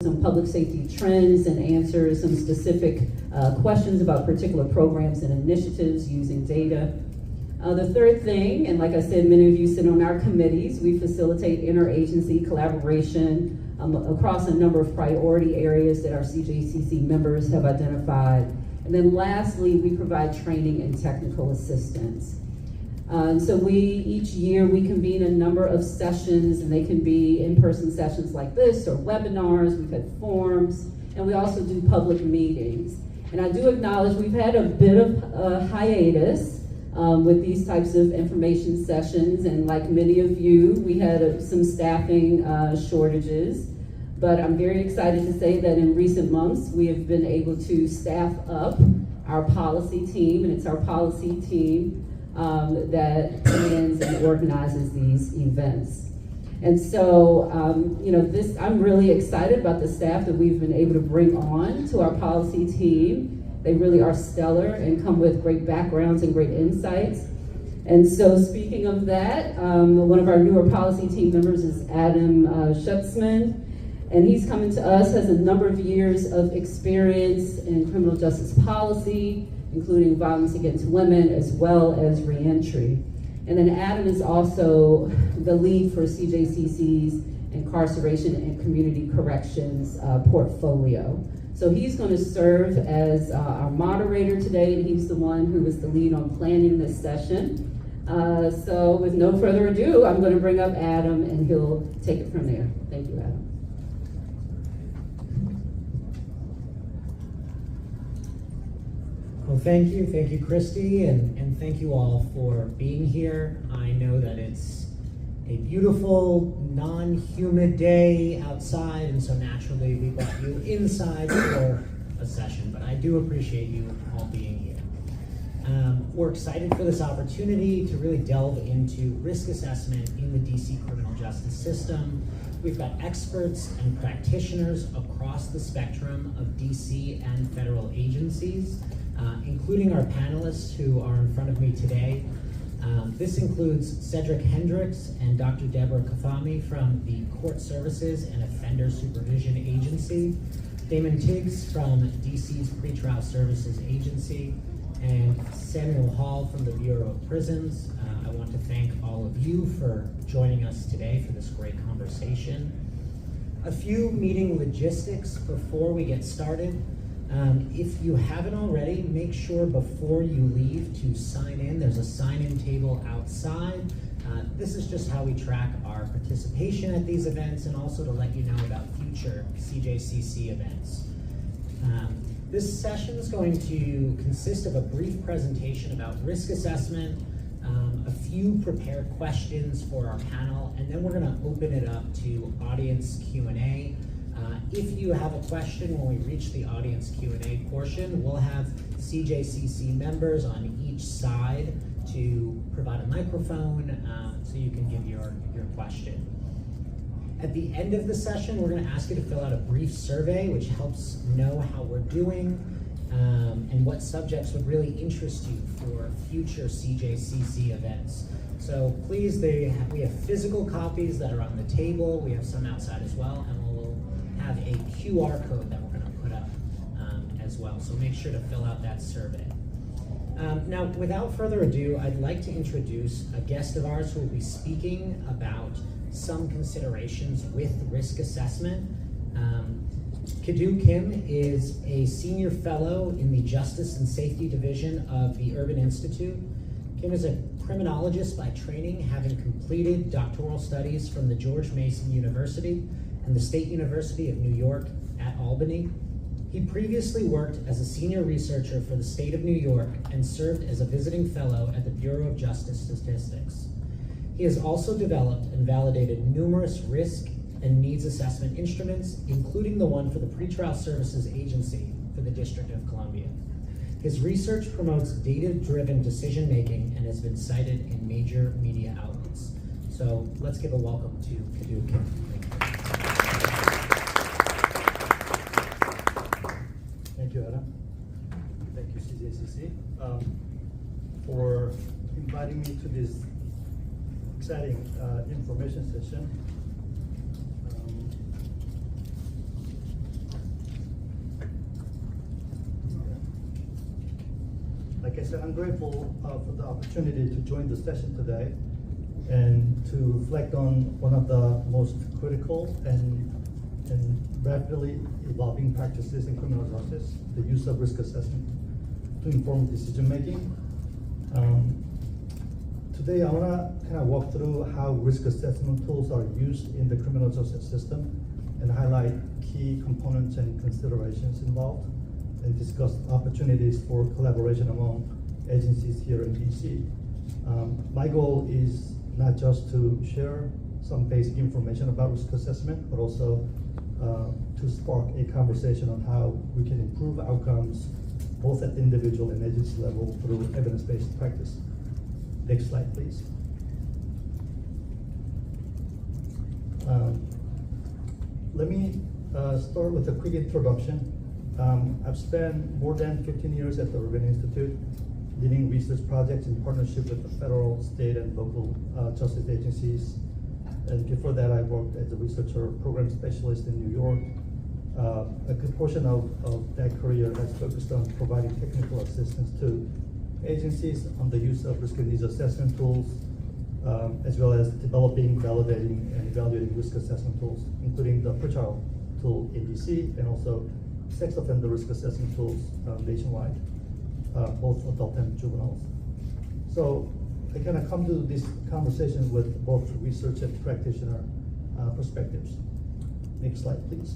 some public safety trends and answer some specific questions about particular programs and initiatives using data. The third thing, and like I said, many of you sit on our committees, we facilitate interagency collaboration across a number of priority areas that our CJCC members have identified. And then lastly, we provide training and technical assistance. So each year we convene a number of sessions, and they can be in-person sessions like this or webinars. We've had forums, and we also do public meetings. And I do acknowledge we've had a bit of a hiatus with these types of information sessions, and like many of you, we had some staffing shortages. But I'm very excited to say that in recent months, we have been able to staff up our policy team, and it's our policy team that plans and organizes these events. And so, I'm really excited about the staff that we've been able to bring on to our policy team. They really are stellar and come with great backgrounds and great insights. And so, speaking of that, one of our newer policy team members is Adam Schutzman, and he's coming to us, has a number of years of experience in criminal justice policy, including violence against women, as well as reentry. And then Adam is also the lead for CJCC's incarceration and community corrections portfolio. So he's going to serve as our moderator today, and he's the one who is the lead on planning this session. So with no further ado, I'm going to bring up Adam, and he'll take it from there. Thank you, Adam. Well, thank you, Christy, and thank you all for being here. I know that it's a beautiful, non-humid day outside, and so naturally we brought you inside for a session, but I do appreciate you all being here. We're excited for this opportunity to really delve into risk assessment in the DC criminal justice system. We've got experts and practitioners across the spectrum of DC and federal agencies, including our panelists who are in front of me today. This includes Cedric Hendricks and Dr. Deborah Kafami from the Court Services and Offender Supervision Agency, Damon Tiggs from DC's Pretrial Services Agency, and Samuel Hall from the Bureau of Prisons. I want to thank all of you for joining us today for this great conversation. A few meeting logistics before we get started. If you haven't already, make sure before you leave to sign in. There's a sign-in table outside. This is just how we track our participation at these events, and also to let you know about future CJCC events. This session is going to consist of a brief presentation about risk assessment, a few prepared questions for our panel, and then we're going to open it up to audience Q&A. If you have a question when we reach the audience Q&A portion, we'll have CJCC members on each side to provide a microphone so you can give your question. At the end of the session, we're going to ask you to fill out a brief survey, which helps know how we're doing and what subjects would really interest you for future CJCC events. So please, we have physical copies that are on the table. We have some outside as well, and we'll have a QR code that we're going to put up as well. So make sure to fill out that survey. Now, without further ado, I'd like to introduce a guest of ours who will be speaking about some considerations with risk assessment. Kadu Kim is a senior fellow in the Justice and Safety Division of the Urban Institute. Kim is a criminologist by training, having completed doctoral studies from the George Mason University and the State University of New York at Albany. He previously worked as a senior researcher for the state of New York and served as a visiting fellow at the Bureau of Justice Statistics. He has also developed and validated numerous risk and needs assessment instruments, including the one for the Pretrial Services Agency for the District of Columbia. His research promotes data-driven decision-making and has been cited in major media outlets. So let's give a welcome to Kadu Kim. Thank you, Adam. Thank you, CJCC, for inviting me to this exciting information session. like I said, I'm grateful for the opportunity to join the session today and to reflect on one of the most critical and rapidly evolving practices in criminal justice, the use of risk assessment to inform decision making. Today I want to kind of walk through how risk assessment tools are used in the criminal justice system and highlight key components and considerations involved, and discuss opportunities for collaboration among agencies here in DC. My goal is not just to share some basic information about risk assessment, but also to spark a conversation on how we can improve outcomes both at the individual and agency level through evidence-based practice. Next slide, please. Let me start with a quick introduction. I've spent more than 15 years at the Urban Institute, leading research projects in partnership with the federal, state, and local justice agencies. And before that, I worked as a researcher, program specialist in New York. A good portion of that career has focused on providing technical assistance to agencies on the use of risk and needs assessment tools, as well as developing, validating, and evaluating risk assessment tools, including the pretrial tool in DC and also sex offender risk assessment tools nationwide, both adult and juveniles. So I kind of come to this conversation with both research and practitioner perspectives. Next slide, please.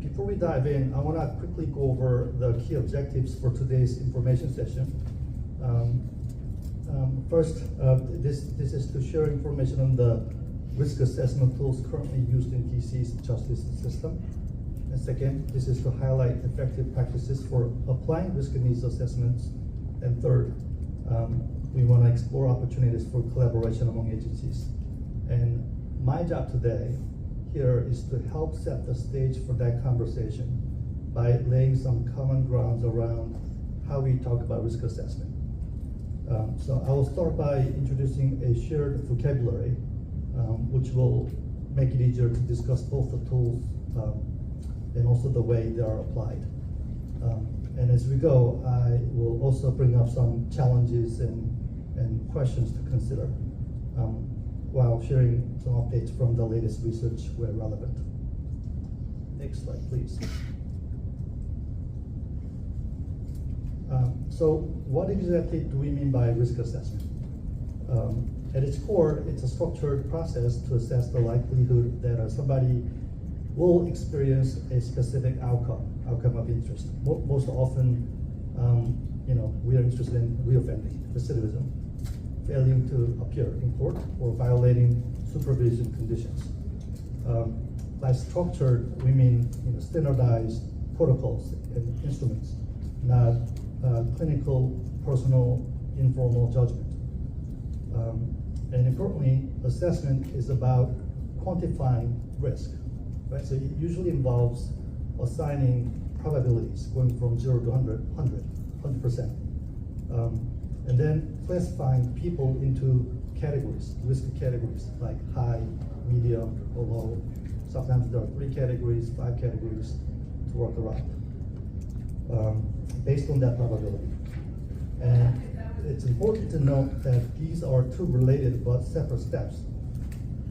Before we dive in, I want to quickly go over the key objectives for today's information session. First, this is to share information on the risk assessment tools currently used in DC's justice system. And second, this is to highlight effective practices for applying risk and needs assessments. And third, we want to explore opportunities for collaboration among agencies. And my job today here is to help set the stage for that conversation by laying some common grounds around how we talk about risk assessment. So I will start by introducing a shared vocabulary, which will make it easier to discuss both the tools and also the way they are applied. And as we go, I will also bring up some challenges and questions to consider, while sharing some updates from the latest research where relevant. Next slide, please. So what exactly do we mean by risk assessment? At its core, it's a structured process to assess the likelihood that somebody will experience a specific outcome of interest. Most often, we are interested in reoffending, recidivism, failing to appear in court, or violating supervision conditions. By structured, we mean standardized protocols and instruments, not clinical, personal, informal judgment. And importantly, assessment is about quantifying risk, right? So it usually involves assigning probabilities, going from 0 to 100%. And then classifying people into categories, risk categories, like high, medium, or low. Sometimes there are 3 categories, 5 categories to work around, based on that probability. And it's important to note that these are 2 related but separate steps.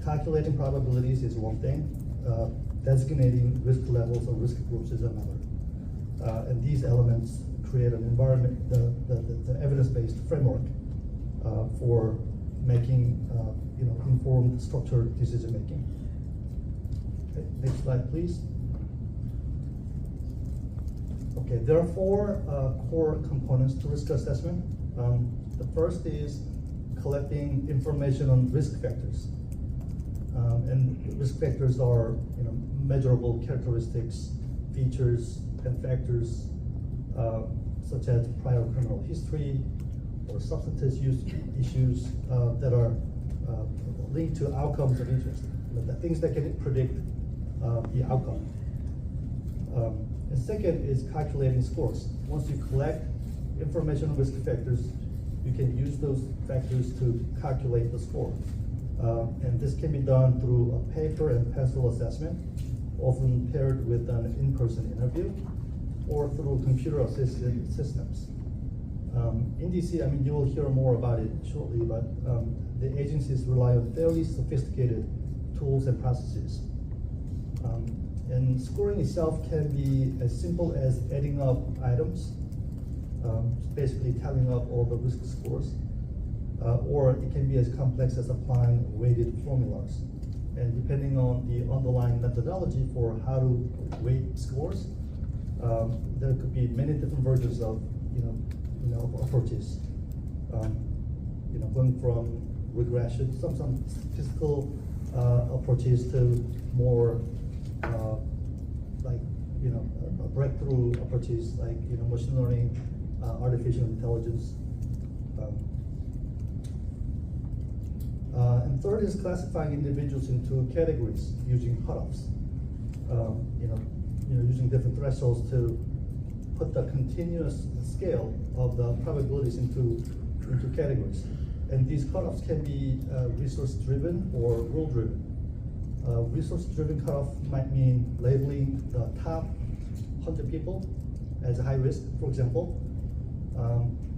Calculating probabilities is one thing, designating risk levels or risk groups is another. And these elements create an environment, the evidence-based framework for making informed, structured decision-making. Okay, next slide, please. Okay, there are 4 core components to risk assessment. The first is collecting information on risk factors. And risk factors are measurable characteristics, features, and factors such as prior criminal history or substance use issues that are linked to outcomes of interest, the things that can predict the outcome. And second is calculating scores. Once you collect information on risk factors, you can use those factors to calculate the score. And this can be done through a paper and pencil assessment, often paired with an in-person interview, or through computer-assisted systems. In DC, you will hear more about it shortly, but the agencies rely on fairly sophisticated tools and processes. And scoring itself can be as simple as adding up items, basically tallying up all the risk scores, or it can be as complex as applying weighted formulas. And depending on the underlying methodology for how to weight scores, there could be many different versions of approaches. Going from regression, some statistical approaches to more breakthrough approaches like machine learning, artificial intelligence. And third is classifying individuals into categories using cutoffs. Using different thresholds to put the continuous scale of the probabilities into categories. And these cutoffs can be resource-driven or rule-driven. Resource-driven cutoff might mean labeling the top 100 people as high risk, for example,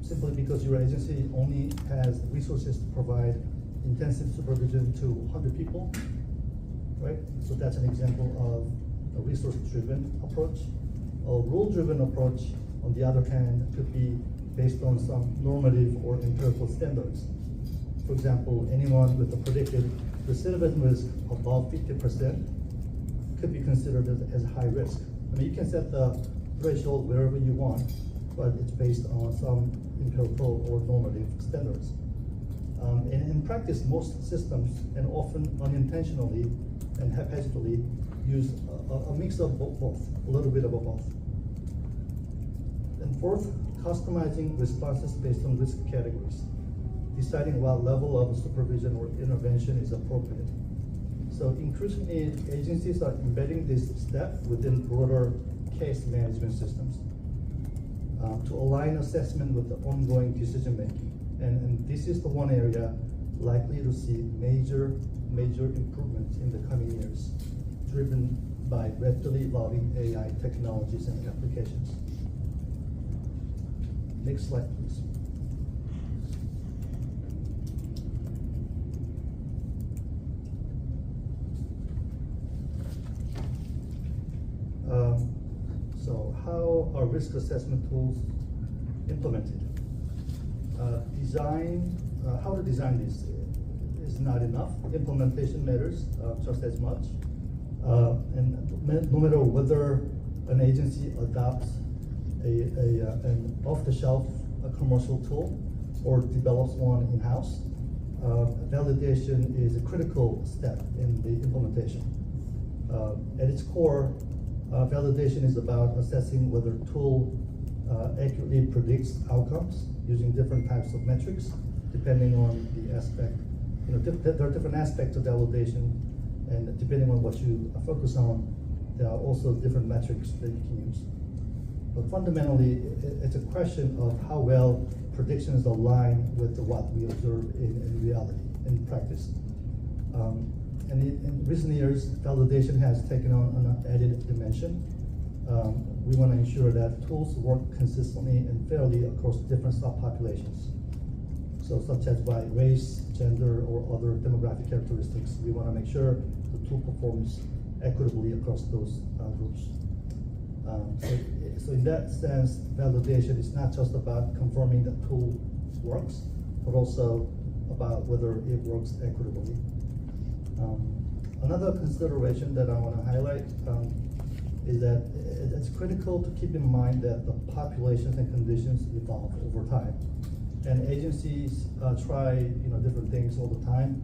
simply because your agency only has resources to provide intensive supervision to 100 people, right? So that's an example of a resource-driven approach. A rule-driven approach, on the other hand, could be based on some normative or empirical standards. For example, anyone with a predicted recidivism risk above 50% could be considered as high risk. You can set the threshold wherever you want, but it's based on some empirical or normative standards. And in practice, most systems, and often unintentionally and haphazardly, use a mix of both, a little bit of both. And fourth, customizing responses based on risk categories, deciding what level of supervision or intervention is appropriate. So increasingly, agencies are embedding this step within broader case management systems to align assessment with the ongoing decision making. And this is the one area likely to see major improvements in the coming years, driven by rapidly evolving AI technologies and applications. Next slide, please. So how are risk assessment tools implemented? How to design this is not enough. Implementation matters just as much. And no matter whether an agency adopts an off-the-shelf commercial tool or develops one in-house, validation is a critical step in the implementation. At its core, validation is about assessing whether a tool accurately predicts outcomes using different types of metrics, depending on the aspect. There are different aspects of validation, and depending on what you focus on, there are also different metrics that you can use. But fundamentally, it's a question of how well predictions align with what we observe in reality, in practice. And in recent years, validation has taken on an added dimension. We want to ensure that tools work consistently and fairly across different subpopulations. So such as by race, gender, or other demographic characteristics, we want to make sure the tool performs equitably across those groups. So in that sense, validation is not just about confirming that tool works, but also about whether it works equitably. Another consideration that I want to highlight is that it's critical to keep in mind that the populations and conditions evolve over time. And agencies try different things all the time,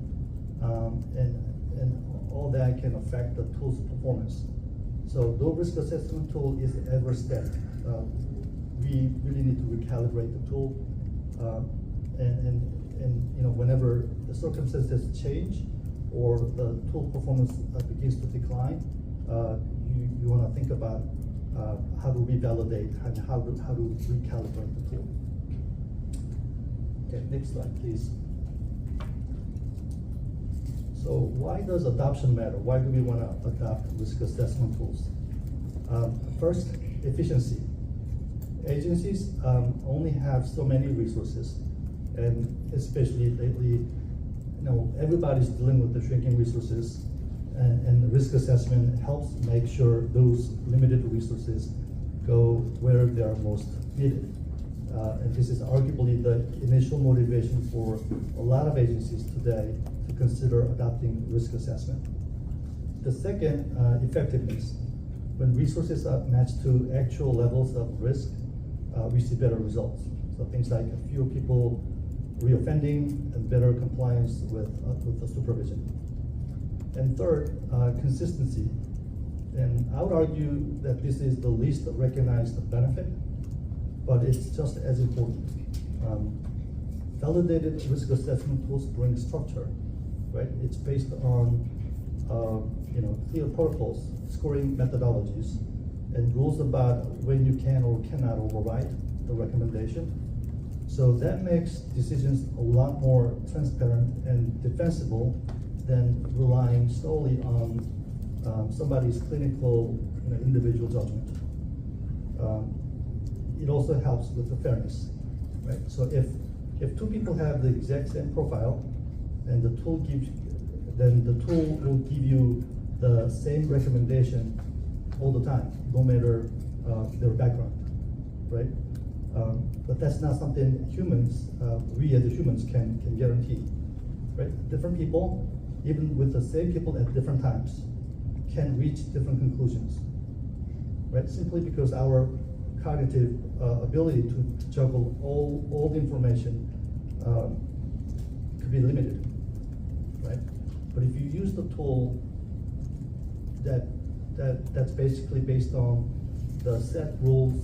and all that can affect the tool's performance. So no risk assessment tool is ever static. We really need to recalibrate the tool, and whenever the circumstances change or the tool performance begins to decline, you want to think about how to revalidate and how to recalibrate the tool. Okay, next slide, please. So why does adoption matter? Why do we want to adopt risk assessment tools? First, efficiency. Agencies only have so many resources, and especially lately, everybody's dealing with the shrinking resources, and risk assessment helps make sure those limited resources go where they are most needed. And this is arguably the initial motivation for a lot of agencies today to consider adopting risk assessment. The second, effectiveness. When resources are matched to actual levels of risk, we see better results. So things like fewer people reoffending and better compliance with the supervision. And third, consistency. And I would argue that this is the least recognized benefit, but it's just as important. Validated risk assessment tools bring structure, right? It's based on clear protocols, scoring methodologies, and rules about when you can or cannot override the recommendation. So that makes decisions a lot more transparent and defensible than relying solely on somebody's clinical, individual judgment. It also helps with the fairness, right? So if two people have the exact same profile, and the tool will give you the same recommendation all the time, no matter their background, right? But that's not something we as humans can guarantee, right? Different people, even with the same people at different times, can reach different conclusions, right? Simply because our cognitive ability to juggle all the information could be limited, right? But if you use the tool that's basically based on the set rules,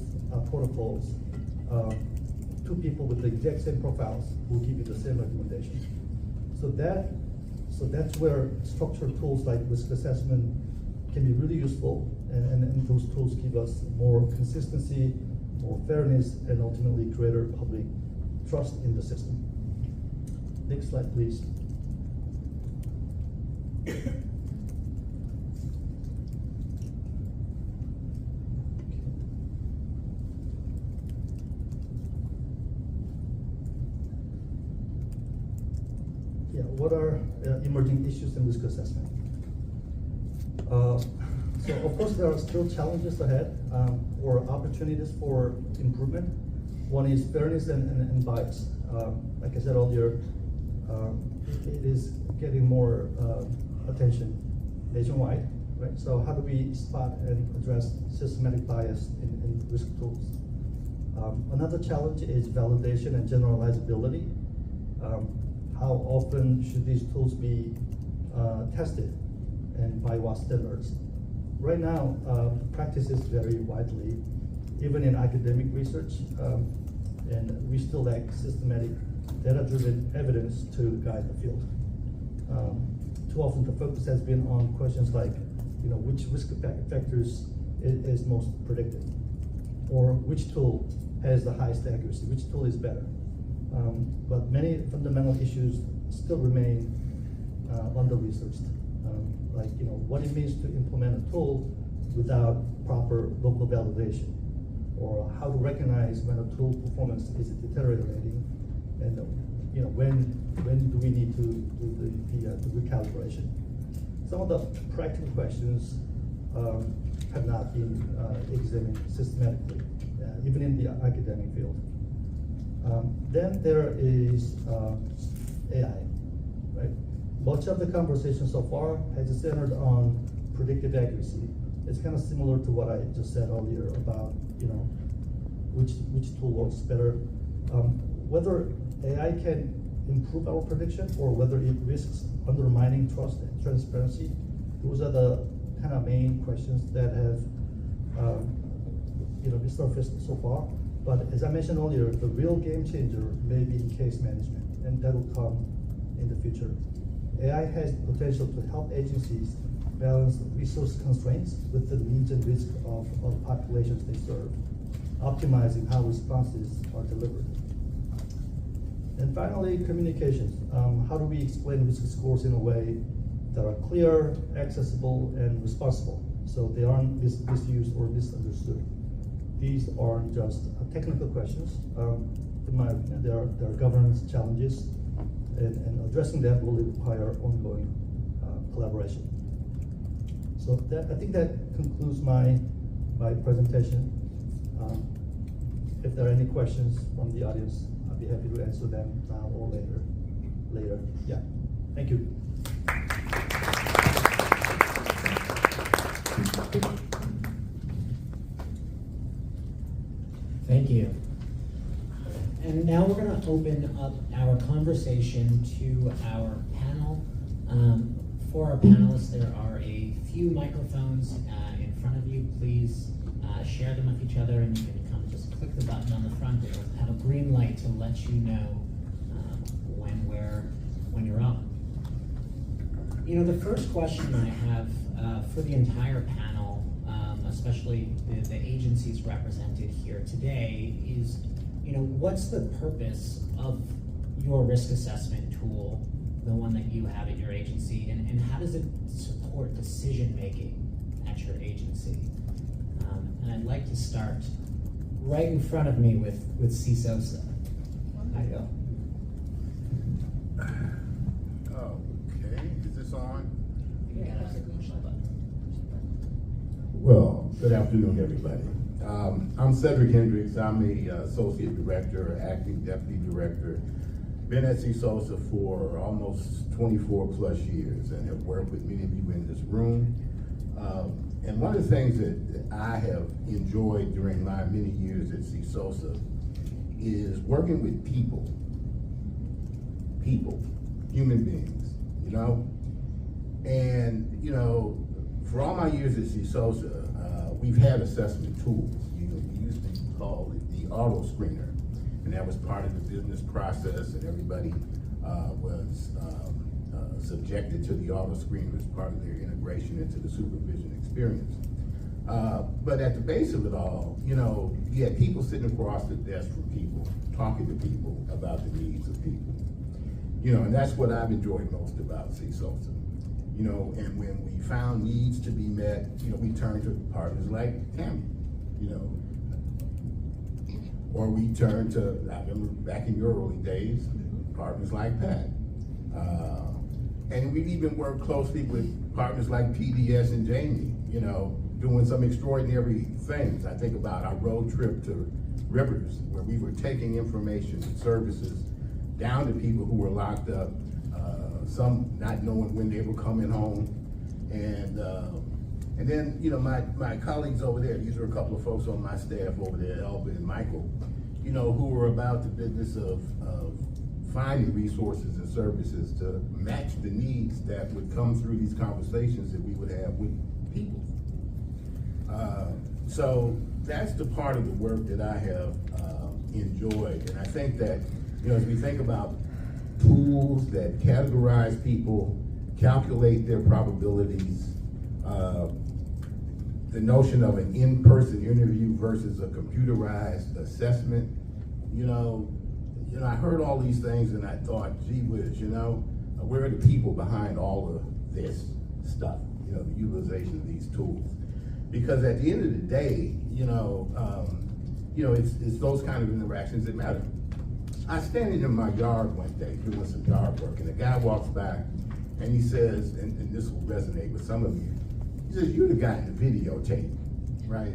protocols, two people with the exact same profiles will give you the same recommendation. So that's where structured tools like risk assessment can be really useful, and those tools give us more consistency, more fairness, and ultimately greater public trust in the system. Next slide, please. What are emerging issues in risk assessment? So of course there are still challenges ahead, or opportunities for improvement. One is fairness and bias. Like I said earlier, it is getting more attention nationwide, right? So how do we spot and address systematic bias in risk tools? Another challenge is validation and generalizability. How often should these tools be tested, and by what standards? Right now, practices vary widely, even in academic research, and we still lack systematic data-driven evidence to guide the field. Too often the focus has been on questions like, which risk factors is most predictive, or which tool has the highest accuracy, which tool is better. But many fundamental issues still remain under-researched, like what it means to implement a tool without proper local validation, or how to recognize when a tool performance is deteriorating, and when do we need to do the recalibration. Some of the practical questions have not been examined systematically, even in the academic field. Then there is AI, right? Much of the conversation so far has centered on predictive accuracy. It's kind of similar to what I just said earlier about, which tool works better. Whether AI can improve our prediction or whether it risks undermining trust and transparency, those are the kind of main questions that have been surfaced so far. But as I mentioned earlier, the real game changer may be in case management, and that will come in the future. AI has the potential to help agencies balance resource constraints with the needs and risk of populations they serve, optimizing how responses are delivered. And finally, communications. How do we explain risk scores in a way that are clear, accessible, and responsible. So they aren't misused or misunderstood. These aren't just technical questions. In my opinion, there are governance challenges, and addressing that will require ongoing collaboration. So I think that concludes my presentation. If there are any questions from the audience, I'll be happy to answer them now or later. Yeah, thank you. Thank you. And now we're going to open up our conversation to our panel. For our panelists, there are a few microphones in front of you. Please share them with each other, and you can come just click the button on the front. It will have a green light to let you know when you're up. You know, the first question I have for the entire panel, especially the agencies represented here today, is, you know, what's the purpose of your risk assessment tool, the one that you have at your agency, and how does it support decision making at your agency? And I'd like to start right in front of me with CSOSA. Hi, Bill. Okay, is this on? Well, good afternoon, everybody. I'm Cedric Hendricks. I'm the Associate Director, Acting Deputy Director. Been at CSOSA for almost 24 plus years and have worked with many of you in this room. And one of the things that I have enjoyed during my many years at CSOSA is working with people, human beings, you know? And, you know, for all my years at CSOSA, we've had assessment tools. You know, we used to call it the auto screener, and that was part of the business process, and everybody was subjected to the auto screener as part of their integration into the supervision experience. But at the base of it all, you know, you had people sitting across the desk from people, talking to people about the needs of people. You know, and that's what I've enjoyed most about CSOSA. You know, and when we found needs to be met, you know, we turned to partners like Tammy, you know, or we turned to, I remember back in your early days, partners like Pat. And we've even worked closely with partners like PDS and Jamie, you know, doing some extraordinary things. I think about our road trip to Rivers, where we were taking information and services down to people who were locked up, some not knowing when they were coming home. And then, you know, my colleagues over there, these are a couple of folks on my staff over there, Elba and Michael, you know, who were about the business of finding resources and services to match the needs that would come through these conversations that we would have with people. So that's the part of the work that I have enjoyed. And I think that, you know, as we think about tools that categorize people, calculate their probabilities, the notion of an in-person interview versus a computerized assessment, you know, I heard all these things and I thought, gee whiz, you know, where are the people behind all of this stuff, you know, the utilization of these tools? Because at the end of the day, you know, it's those kind of interactions that matter. I was standing in my yard one day doing some yard work, and a guy walks by and he says, and this will resonate with some of you, he says, "You're the guy in the videotape, right?"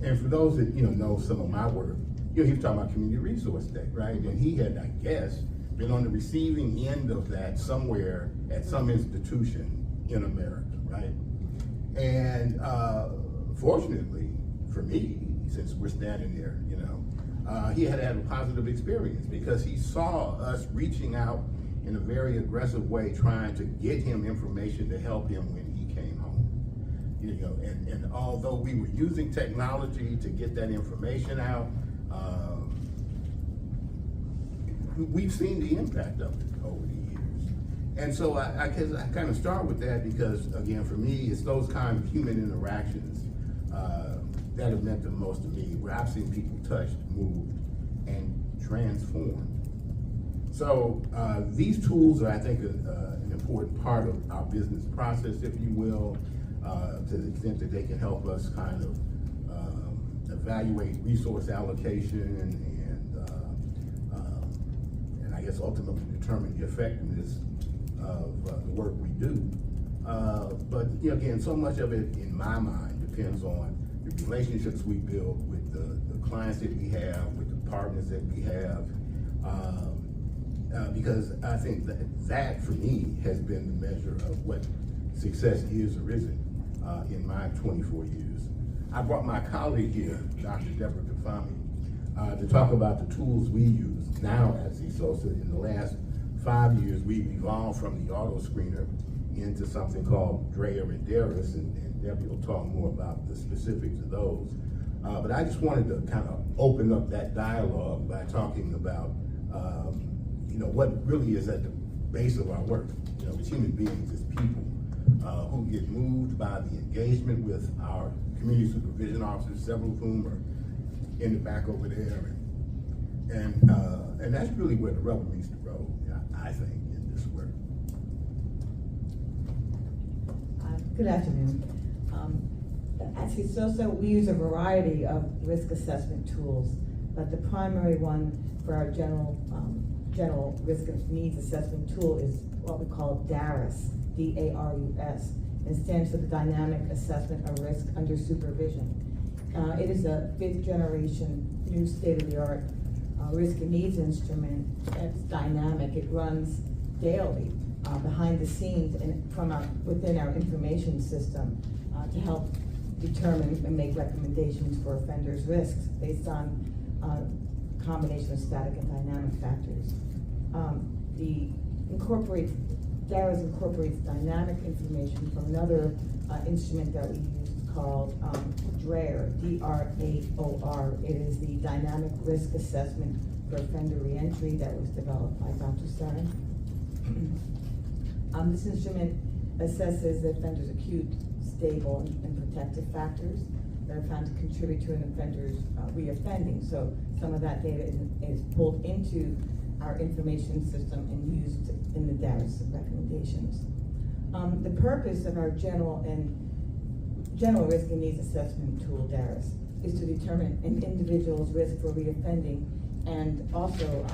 And for those that, you know some of my work, you know, he was talking about Community Resource Day, right? And he had, I guess, been on the receiving end of that somewhere at some institution in America, right? And fortunately for me, since we're standing there, you know, he had a positive experience because he saw us reaching out in a very aggressive way, trying to get him information to help him when he came home. You know, and although we were using technology to get that information out, we've seen the impact of it over the years. And so I kind of start with that because, again, for me, it's those kind of human interactions that have meant the most to me, where I've seen people touched, moved, and transformed. So these tools are, I think, an important part of our business process, if you will, to the extent that they can help us kind of evaluate resource allocation and I guess ultimately determine the effectiveness of the work we do. But you know, again, so much of it, in my mind, depends on the relationships we build with the clients that we have, with the partners that we have. Because I think that for me has been the measure of what success is or isn't in my 24 years. I brought my colleague here, Dr. Deborah Kafami, to talk about the tools we use now at CSOSA. In the last 5 years, we've evolved from the auto screener into something called DREA and DARIS, and Debbie will talk more about the specifics of those. But I just wanted to kind of open up that dialogue by talking about you know, what really is at the base of our work. You know, as human beings, as people who get moved by the engagement with our community supervision officers, several of whom are in the back over there, and that's really where the rubber meets the road, I think, in this work. Good afternoon. At CSOSA, we use a variety of risk assessment tools, but the primary one for our general risk and needs assessment tool is what we call DARIS, D-A-R-U-S. It stands for the Dynamic Assessment of Risk Under Supervision. It is a 5th generation, new state-of-the-art risk and needs instrument. It's dynamic. It runs daily behind the scenes and within our information system to help determine and make recommendations for offenders' risks based on a combination of static and dynamic factors. DARIS incorporates dynamic information from another instrument that we use called DRAOR, D-R-A-O-R. It is the Dynamic Risk Assessment for Offender Reentry that was developed by Dr. Sarin. This instrument assesses the offender's acute, stable, and protective factors that are found to contribute to an offender's reoffending. So some of that data is pulled into our information system and used in the DARIS recommendations. The purpose of our general risk and needs assessment tool, DARIS, is to determine an individual's risk for reoffending and also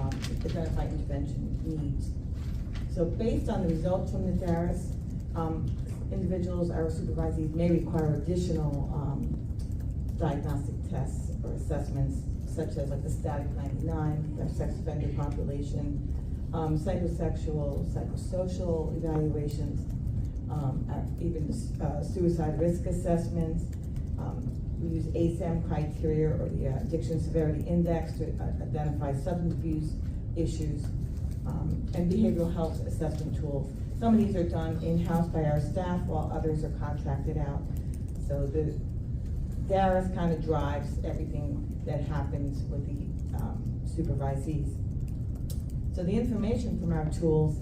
identify intervention needs. So based on the results from the DARIS, individuals, our supervisees, may require additional diagnostic tests or assessments, such as like the static 99, our sex offender population, psychosexual, psychosocial evaluations, even suicide risk assessments. We use ASAM criteria, or the Addiction Severity Index, to identify substance abuse issues, and behavioral health assessment tools. Some of these are done in-house by our staff, while others are contracted out. So the DARIS kind of drives everything that happens with the supervisees. So the information from our tools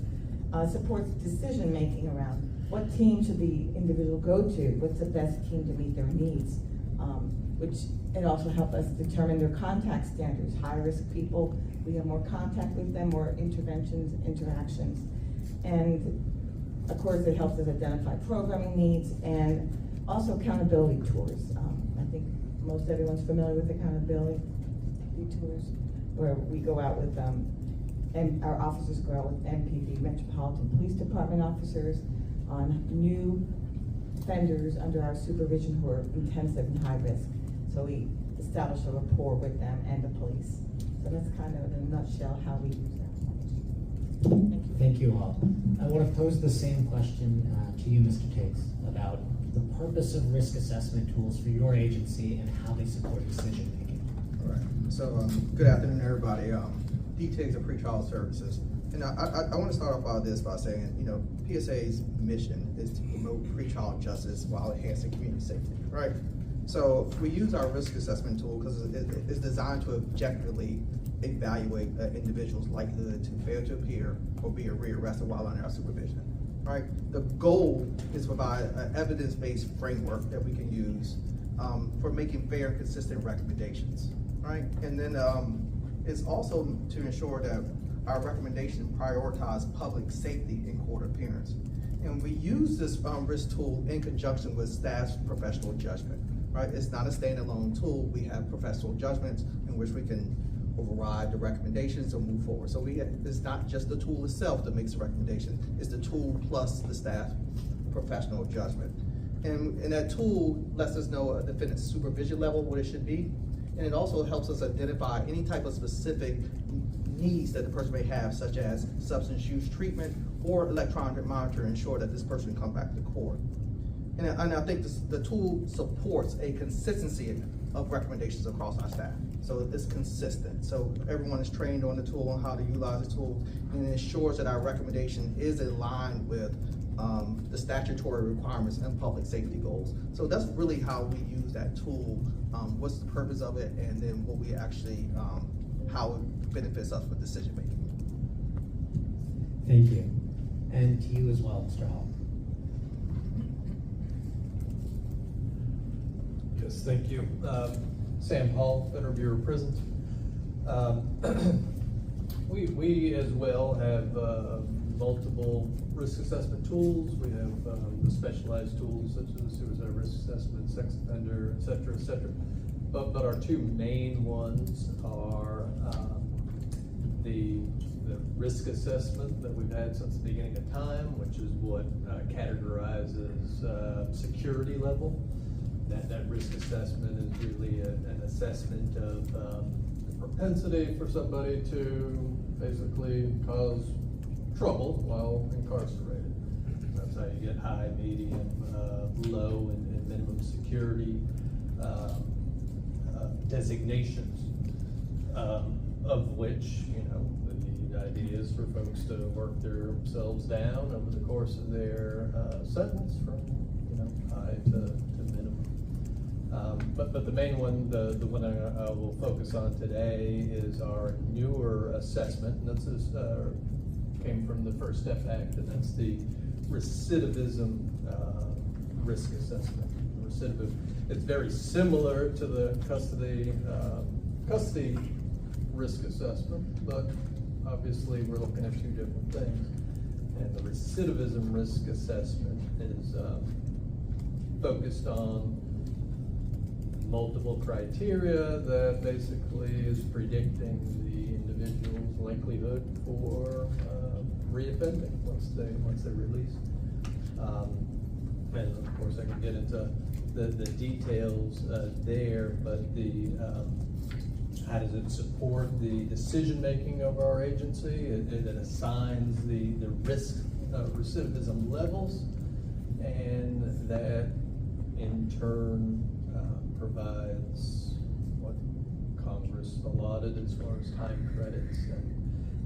supports decision-making around what team should the individual go to, what's the best team to meet their needs, which it also helps us determine their contact standards. High-risk people, we have more contact with them, more interventions, interactions. And of course, it helps us identify programming needs and also accountability tours. I think most everyone's familiar with accountability tours, where we go out with, and our officers go out with MPD, Metropolitan Police Department officers, on new offenders under our supervision who are intensive and high risk. So we establish a rapport with them and the police. So that's kind of in a nutshell how we use that. Thank you. Thank you all. I want to pose the same question to you, Mr. Tiggs, about the purpose of risk assessment tools for your agency and how they support decision making. All right. So good afternoon, everybody. D. Tiggs of Pretrial Services. And I want to start off by this by saying, you know, PSA's mission is to promote pretrial justice while enhancing community safety, right? So we use our risk assessment tool because it's designed to objectively evaluate an individual's likelihood to fail to appear or be rearrested while under our supervision, right? The goal is to provide an evidence-based framework that we can use for making fair and consistent recommendations, right? And then it's also to ensure that our recommendation prioritize public safety in court appearance. And we use this risk tool in conjunction with staff's professional judgment, right? It's not a standalone tool. We have professional judgments in which we can override the recommendations and move forward. So it's not just the tool itself that makes the recommendation, it's the tool plus the staff professional judgment. And that tool lets us know at the defendant's supervision level what it should be. And it also helps us identify any type of specific needs that the person may have, such as substance use treatment or electronic monitor, to ensure that this person can come back to court. And I think the tool supports a consistency of recommendations across our staff. So it's consistent. So everyone is trained on the tool, on how to utilize the tool, and it ensures that our recommendation is in line with the statutory requirements and public safety goals. So that's really how we use that tool, what's the purpose of it, and then what we actually, how it benefits us with decision making. Thank you. And to you as well, Mr. Hall. Yes, thank you. Sam Hall, Federal Bureau of Prisons. We as well have multiple risk assessment tools. We have the specialized tools such as the suicide risk assessment, sex offender, et cetera, et cetera. But our two main ones are the risk assessment that we've had since the beginning of time, which is what categorizes security level. That risk assessment is really an assessment of the propensity for somebody to basically cause trouble while incarcerated. That's how you get high, medium, low, and minimum security designations, of which, the idea is for folks to work themselves down over the course of their sentence from high to minimum. But the main one, the one I will focus on today, is our newer assessment, and this is came from the First Step Act, and that's the recidivism risk assessment. Recidivism. It's very similar to the custody risk assessment, but obviously we're looking at two different things. And the recidivism risk assessment is focused on multiple criteria that basically is predicting the individual's likelihood for reoffending once they're released. And of course I can get into the details there, but how does it support the decision making of our agency? It assigns the risk of recidivism levels, and that in turn provides what Congress allotted as far as time credits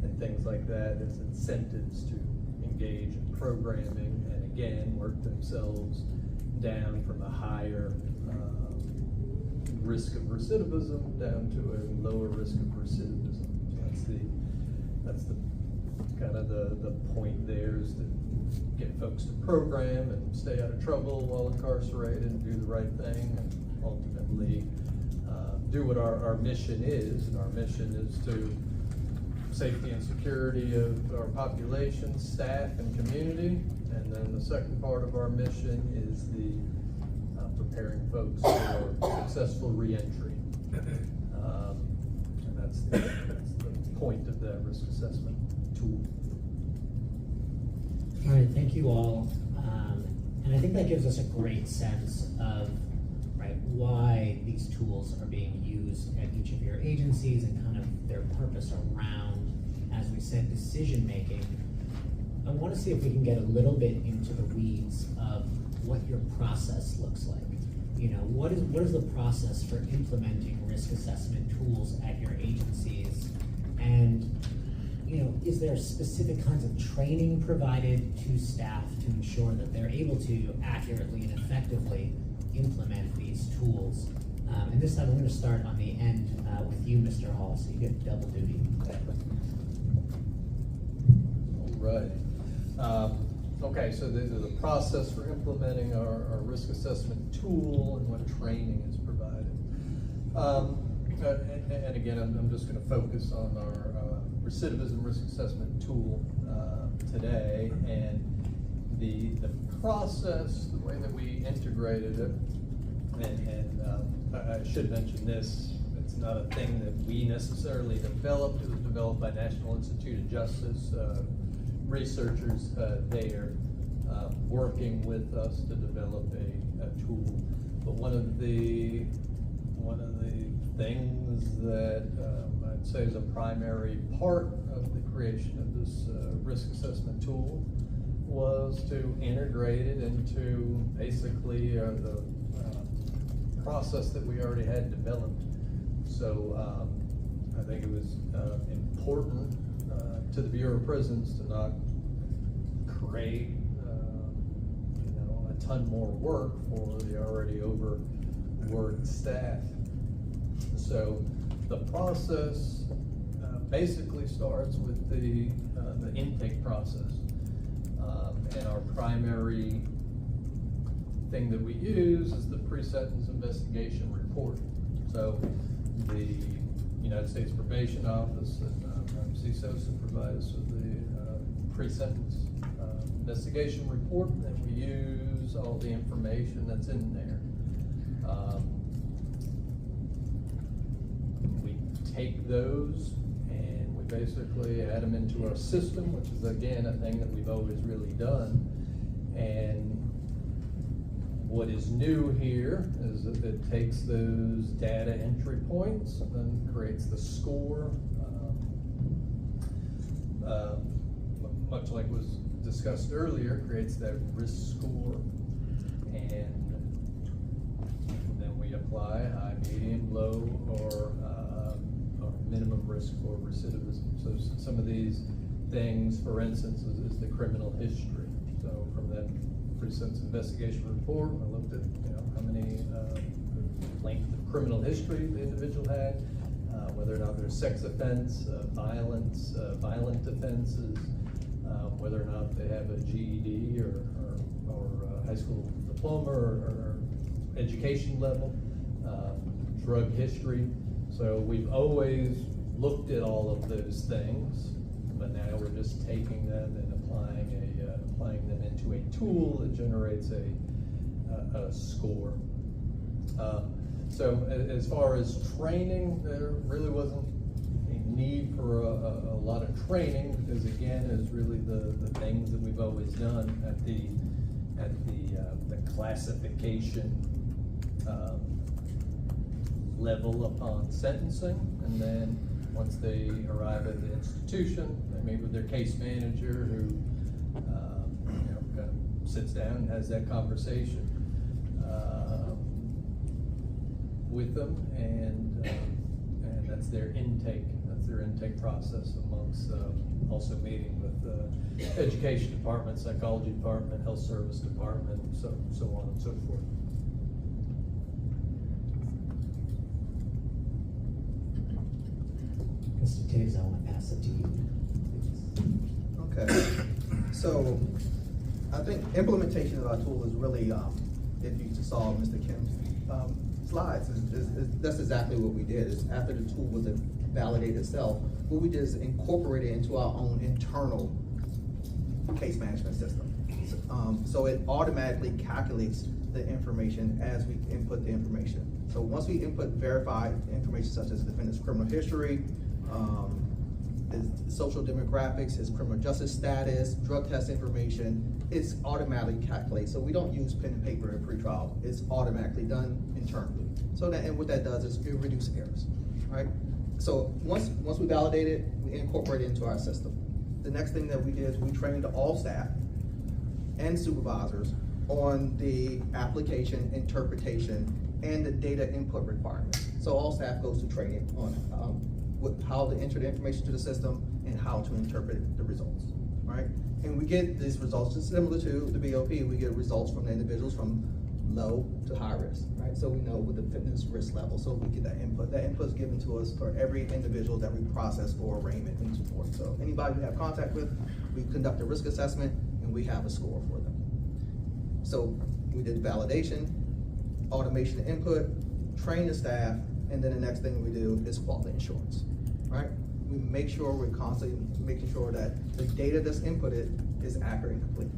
and things like that as incentives to engage in programming and again work themselves down from a higher risk of recidivism down to a lower risk of recidivism. So that's the kind of the point there, is to get folks to program and stay out of trouble while incarcerated and do the right thing, and ultimately do what our mission is. And our mission is to safety and security of our population, staff, and community. And then the second part of our mission is the preparing folks for successful reentry. And that's the point of that risk assessment tool. All right, thank you all. And I think that gives us a great sense of why these tools are being used at each of your agencies and kind of their purpose around, as we said, decision making. I want to see if we can get a little bit into the weeds of what your process looks like. What is the process for implementing risk assessment tools at your agencies? And is there specific kinds of training provided to staff to ensure that they're able to accurately and effectively implement these tools? And this time I'm going to start on the end with you, Mr. Hall, so you get double duty. All right. Okay, so the process for implementing our risk assessment tool and what training is provided. And again, I'm just going to focus on our recidivism risk assessment tool today, and the process, the way that we integrated it, and I should mention this, it's not a thing that we necessarily developed. It was developed by National Institute of Justice researchers there, working with us to develop a tool. But one of the things that I'd say is a primary part of the creation of this risk assessment tool was to integrate it into basically the process that we already had developed. So I think it was important to the Bureau of Prisons to not create a ton more work for the already overworked staff. So the process basically starts with the intake process. And our primary thing that we use is the pre-sentence investigation report. So the United States Probation Office and CSOSA provide us with the pre-sentence investigation report, and we use all the information that's in there. We take those and we basically add them into our system, which is again a thing that we've always really done. And what is new here is that it takes those data entry points and then creates the score, much like was discussed earlier, creates that risk score, and then we apply high, medium, low, or minimum risk for recidivism. So some of these things, for instance, is the criminal history. So from that pre-sentence investigation report, I looked at how many length of criminal history the individual had, whether or not there's sex offense, violent offenses, whether or not they have a GED or high school diploma or education level, drug history. So we've always looked at all of those things, but now we're just taking them and applying them into a tool that generates a score. So as far as training, there really wasn't a need for a lot of training, because again, it's really the things that we've always done at the classification level upon sentencing, and then once they arrive at the institution, they meet with their case manager, who kind of sits down and has that conversation with them, and that's their intake. That's their intake process, amongst also meeting with the education department, psychology department, health service department, so on and so forth. Mr. Tiggs, I want to pass it to you. Okay, so I think implementation of our tool is really, if you saw Mr. Kim's slides, that's exactly what we did. Is after the tool was validated itself, what we did is incorporate it into our own internal case management system. So it automatically calculates the information as we input the information. So once we input verified information such as the defendant's criminal history, his social demographics, his criminal justice status, drug test information, it's automatically calculated. So we don't use pen and paper in pretrial. It's automatically done internally. So that, and what that does is it reduces errors, right? So once we validate it, we incorporate it into our system. The next thing that we did is we trained all staff and supervisors on the application, interpretation, and the data input requirements. So all staff goes to training on how to enter the information to the system and how to interpret the results, right? And we get these results, just similar to the BOP, we get results from the individuals from low to high risk, right? So we know what the fitness risk level, so we get that input. That input is given to us for every individual that we process for arraignment and support. So anybody we have contact with, we conduct a risk assessment and we have a score for them. So we did validation, automation input, train the staff, and then the next thing we do is quality assurance, right? we make sure we're constantly making sure that the data that's inputted is accurate and complete.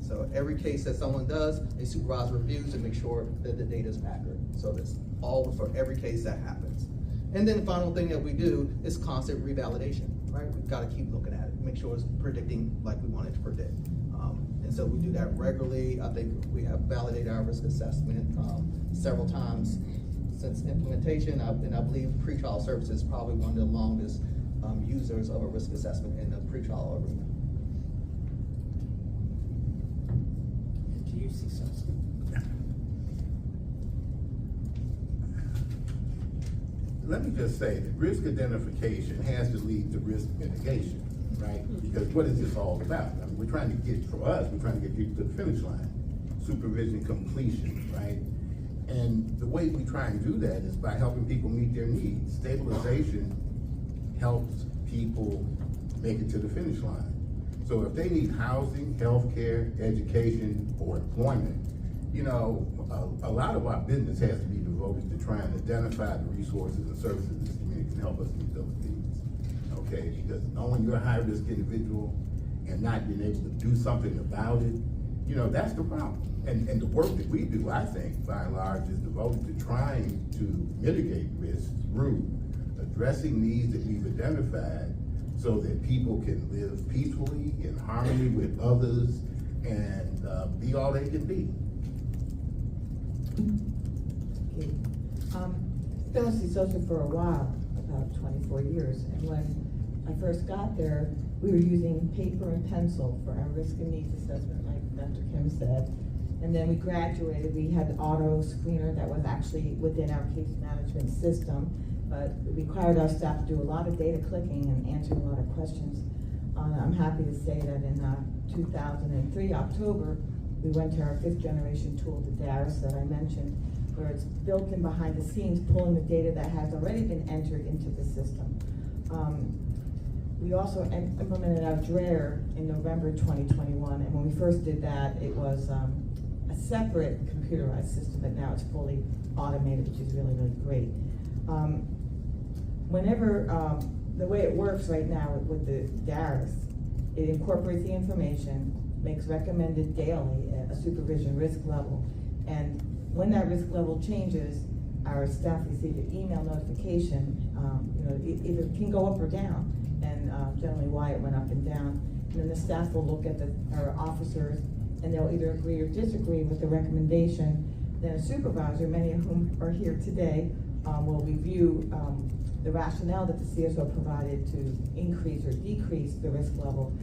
So every case that someone does, a supervisor reviews and make sure that the data is accurate. So that's all for every case that happens. And then the final thing that we do is constant revalidation, right? We've got to keep looking at it, make sure it's predicting like we want it to predict. And so we do that regularly. I think we have validated our risk assessment several times since implementation, and I believe pretrial services is probably one of the longest users of a risk assessment in the pretrial arena. Do you see something? Let me just say that risk identification has to lead to risk mitigation, right? Because what is this all about? I mean, we're trying to get people to the finish line, supervision completion, right? And the way we try and do that is by helping people meet their needs. Stabilization helps people make it to the finish line. So if they need housing, healthcare, education, or employment, you know, a lot of our business has to be devoted to trying to identify the resources and services this community can help us meet those needs. Okay, because knowing you're a high-risk individual and not being able to do something about it, you know, that's the problem. And the work that we do, I think, by and large, is devoted to trying to mitigate risk through addressing needs that we've identified so that people can live peacefully in harmony with others and be all they can be. Been with CSOSA for a while, about 24 years, and when I first got there, we were using paper and pencil for our risk and needs assessment, like Dr. Kim said. And then we graduated, we had an auto screener that was actually within our case management system, but it required our staff to do a lot of data clicking and answering a lot of questions. I'm happy to say that in 2003, October, we went to our 5th generation tool, the DARIS that I mentioned, where it's built in behind the scenes, pulling the data that has already been entered into the system. We also implemented our DRAIR in November 2021, and when we first did that, it was a separate computerized system, but now it's fully automated, which is really, really great. The way it works right now with the DARIS, it incorporates the information, makes recommended daily a supervision risk level, and when that risk level changes, our staff receive an email notification. Either it can go up or down, and generally why it went up and down. And then the staff will look at our officers, and they'll either agree or disagree with the recommendation. Then a supervisor, many of whom are here today, will review the rationale that the CSO provided to increase or decrease the risk level.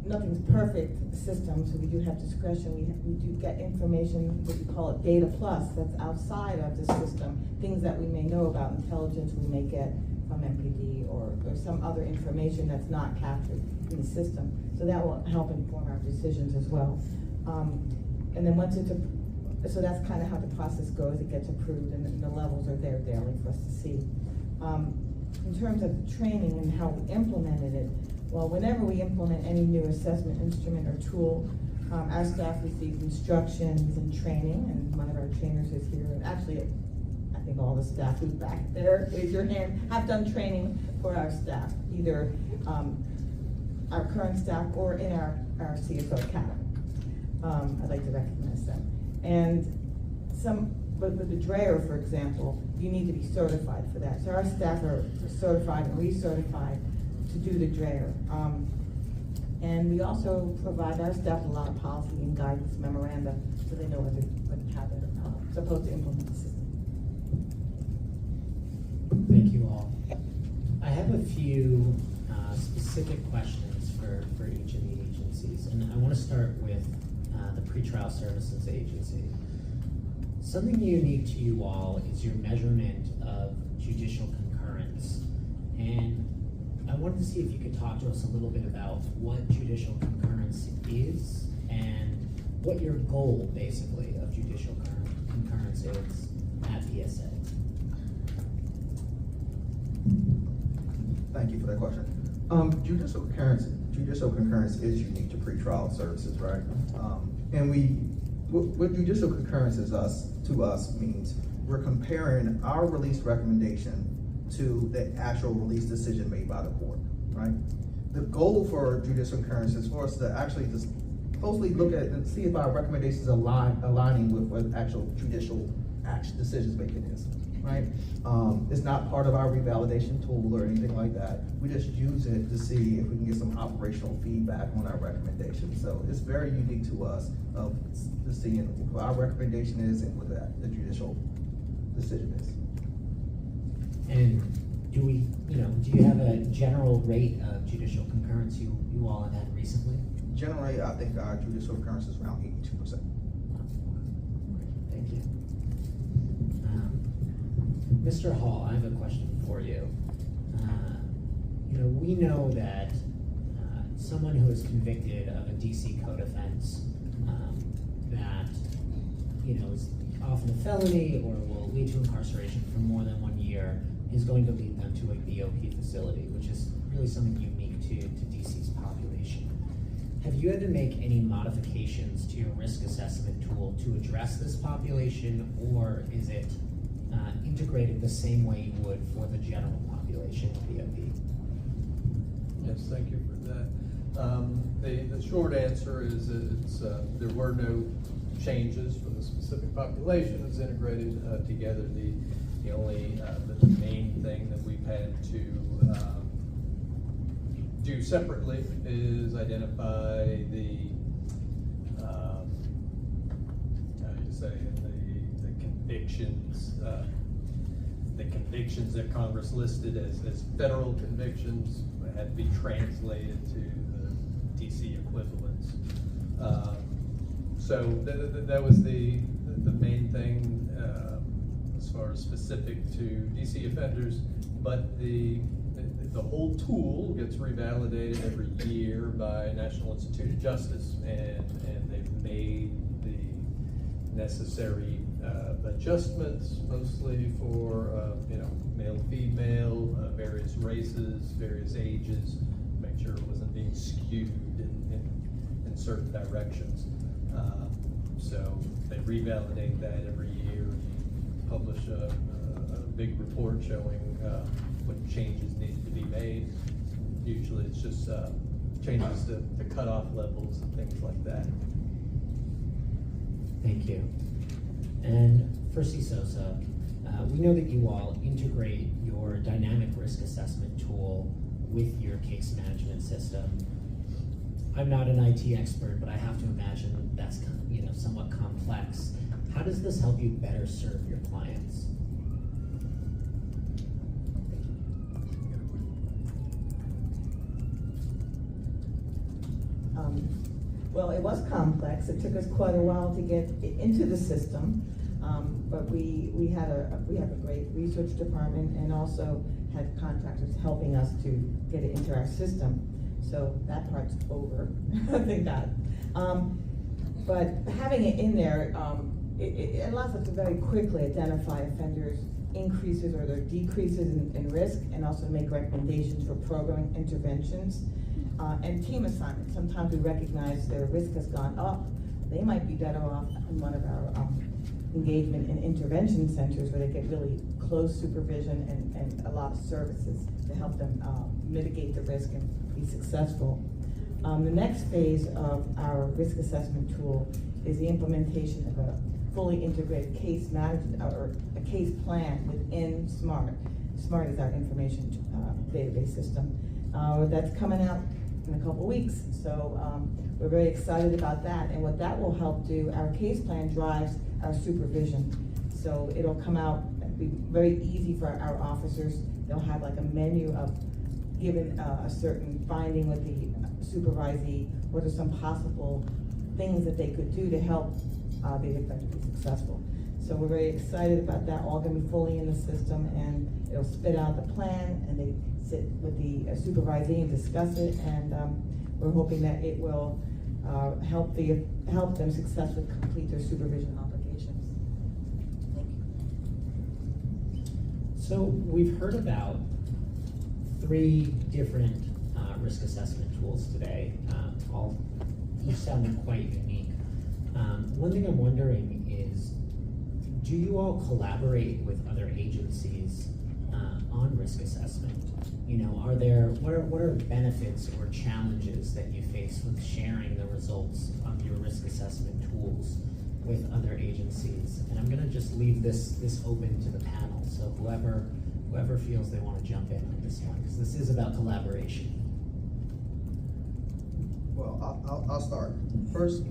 Nothing's perfect system, so we do have discretion. We do get information, what we call it data plus, that's outside of the system, things that we may know about, intelligence we may get from MPD or some other information that's not captured in the system. So that will help inform our decisions as well. And then once it's so that's kind of how the process goes. It gets approved and the levels are there daily for us to see. In terms of the training and how we implemented it, well, whenever we implement any new assessment instrument or tool, our staff receives instructions and training, and one of our trainers is here. And actually, I think all the staff who's back there, raise your hand, have done training for our staff, either our current staff or in our CSO Academy. I'd like to recognize them. And with the DRAIR, for example, you need to be certified for that. So our staff are certified and recertified to do the DRAIR. And we also provide our staff a lot of policy and guidance memoranda so they know how they're supposed to implement the system. Thank you all. I have a few specific questions for each of the agencies, and I want to start with the Pretrial Services Agency. Something unique to you all is your measurement of judicial concurrence. And I wanted to see if you could talk to us a little bit about what judicial concurrence is and what your goal, basically, of judicial concurrence is at PSA. Thank you for that question. Judicial concurrence is unique to pretrial services, right? And what judicial concurrence to us means we're comparing our release recommendation to the actual release decision made by the court, right? The goal for judicial concurrence is for us to actually just closely look at and see if our recommendations aligning with what actual judicial decisions making is, right? It's not part of our revalidation tool or anything like that. We just use it to see if we can get some operational feedback on our recommendations. So it's very unique to us of just seeing what our recommendation is and what the judicial decision is. And do you have a general rate of judicial concurrence you all have had recently? Generally, I think our judicial concurrence is around 82%. Thank you. Mr. Hall, I have a question for you. We know that someone who is convicted of a DC code offense that is often a felony or will lead to incarceration for more than 1 year is going to lead them to a BOP facility, which is really something unique to DC's population. Have you had to make any modifications to your risk assessment tool to address this population, or is it integrated the same way you would for the general population of BOP? Yes, thank you for that. The short answer is there were no changes for the specific population. It's integrated together. The only the main thing that we've had to do separately is identify the convictions that Congress listed as federal convictions had to be translated to the DC equivalents. So that was the main thing as far as specific to DC offenders, but the whole tool gets revalidated every year by National Institute of Justice, and they've made the necessary adjustments, mostly for male, female, various races, various ages, make sure it wasn't being skewed in certain directions. So they revalidate that every year, publish a big report showing what changes need to be made. Usually it's just changes to cutoff levels and things like that. Thank you. And for CSOSA, we know that you all integrate your dynamic risk assessment tool with your case management system. I'm not an IT expert, but I have to imagine that's somewhat complex. How does this help you better serve your clients? Well, it was complex. It took us quite a while to get into the system, but we have a great research department and also had contractors helping us to get it into our system. So that part's over, thank God. But having it in there, it allows us to very quickly identify offenders' increases or their decreases in risk, and also make recommendations for program interventions. And team assignments. Sometimes we recognize their risk has gone up. They might be better off in one of our engagement and intervention centers where they get really close supervision and a lot of services to help them mitigate the risk and be successful. The next phase of our risk assessment tool is the implementation of a fully integrated case management or a case plan within SMART. SMART is our information database system. That's coming out in a couple weeks, so we're very excited about that. And what that will help do, our case plan drives our supervision. So it'll come out, be very easy for our officers. They'll have like a menu of, given a certain finding with the supervisee, what are some possible things that they could do to help the offender be successful. So we're very excited about that, all gonna be fully in the system, and it'll spit out the plan, and they sit with the supervisee and discuss it, and we're hoping that it will help them successfully complete their supervision obligations. Thank you. So we've heard about 3 different risk assessment tools today, each sounding quite unique. One thing I'm wondering is, do you all collaborate with other agencies on risk assessment. What are benefits or challenges that you face with sharing the results of your risk assessment tools with other agencies? And I'm gonna just leave this open to the panel, so whoever feels they want to jump in on this one, because this is about collaboration. Well, I'll start. First,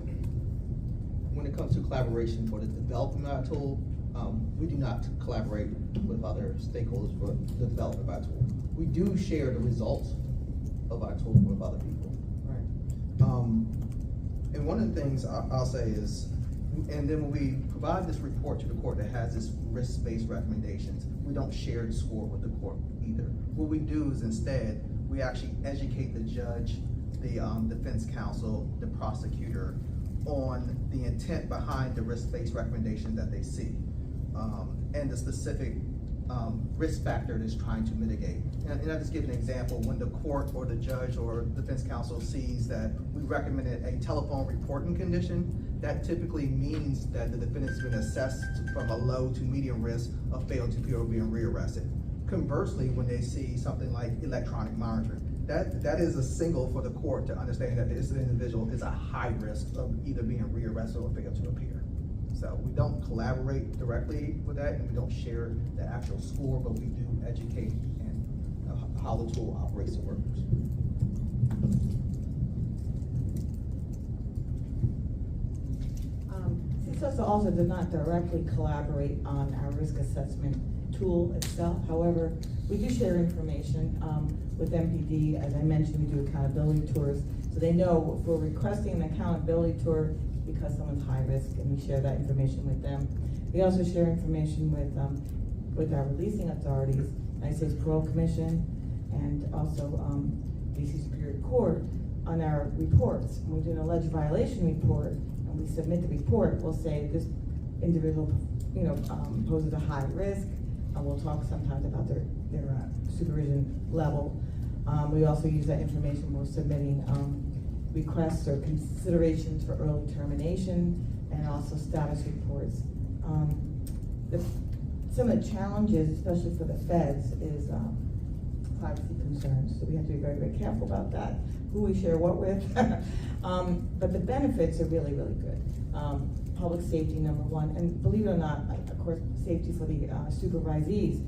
when it comes to collaboration for the development of our tool, we do not collaborate with other stakeholders for the development of our tool. We do share the results of our tool with other people. Right. And one of the things I'll say is, and then when we provide this report to the court that has this risk-based recommendations, we don't share the score with the court either. What we do is instead, we actually educate the judge, the defense counsel, the prosecutor on the intent behind the risk-based recommendation that they see, and the specific risk factor that's trying to mitigate. And I'll just give an example. When the court or the judge or defense counsel sees that we recommended a telephone reporting condition, that typically means that the defendant's been assessed from a low to medium risk of failure to appear or being rearrested. Conversely, when they see something like electronic monitoring, that is a signal for the court to understand that this individual is a high risk of either being rearrested or failure to appear. So we don't collaborate directly with that, and we don't share the actual score, but we do educate and how the tool operates and works. CSOSA also does not directly collaborate on our risk assessment tool itself. However, we do share information with MPD. As I mentioned, we do accountability tours. So they know if we're requesting an accountability tour because someone's high risk, and we share that information with them. We also share information with our releasing authorities, United States Parole Commission, and also DC Superior Court on our reports. When we do an alleged violation report and we submit the report, we'll say this individual, poses a high risk. We'll talk sometimes about their supervision level. We also use that information when we're submitting requests or considerations for early termination, and also status reports. Some of the challenges, especially for the feds, is privacy concerns. So we have to be very, very careful about that, who we share what with. But the benefits are really, really good. Public safety, number one, and believe it or not, of course, safety for the supervisees.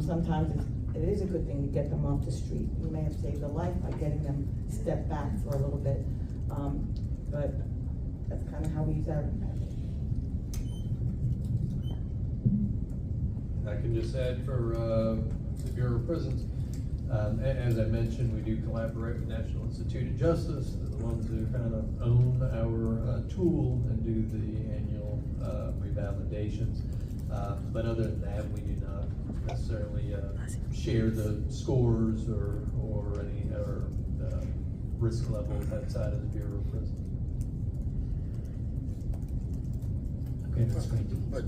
Sometimes it is a good thing to get them off the street. You may have saved a life by getting them step back for a little bit, but that's kind of how we use our method. I can just add for the Bureau of Prisons, as I mentioned, we do collaborate with National Institute of Justice. They're the ones who kind of own our tool and do the annual revalidations. But other than that, we do not necessarily share the scores or any risk levels outside of the Bureau of Prisons. Okay, that's great. But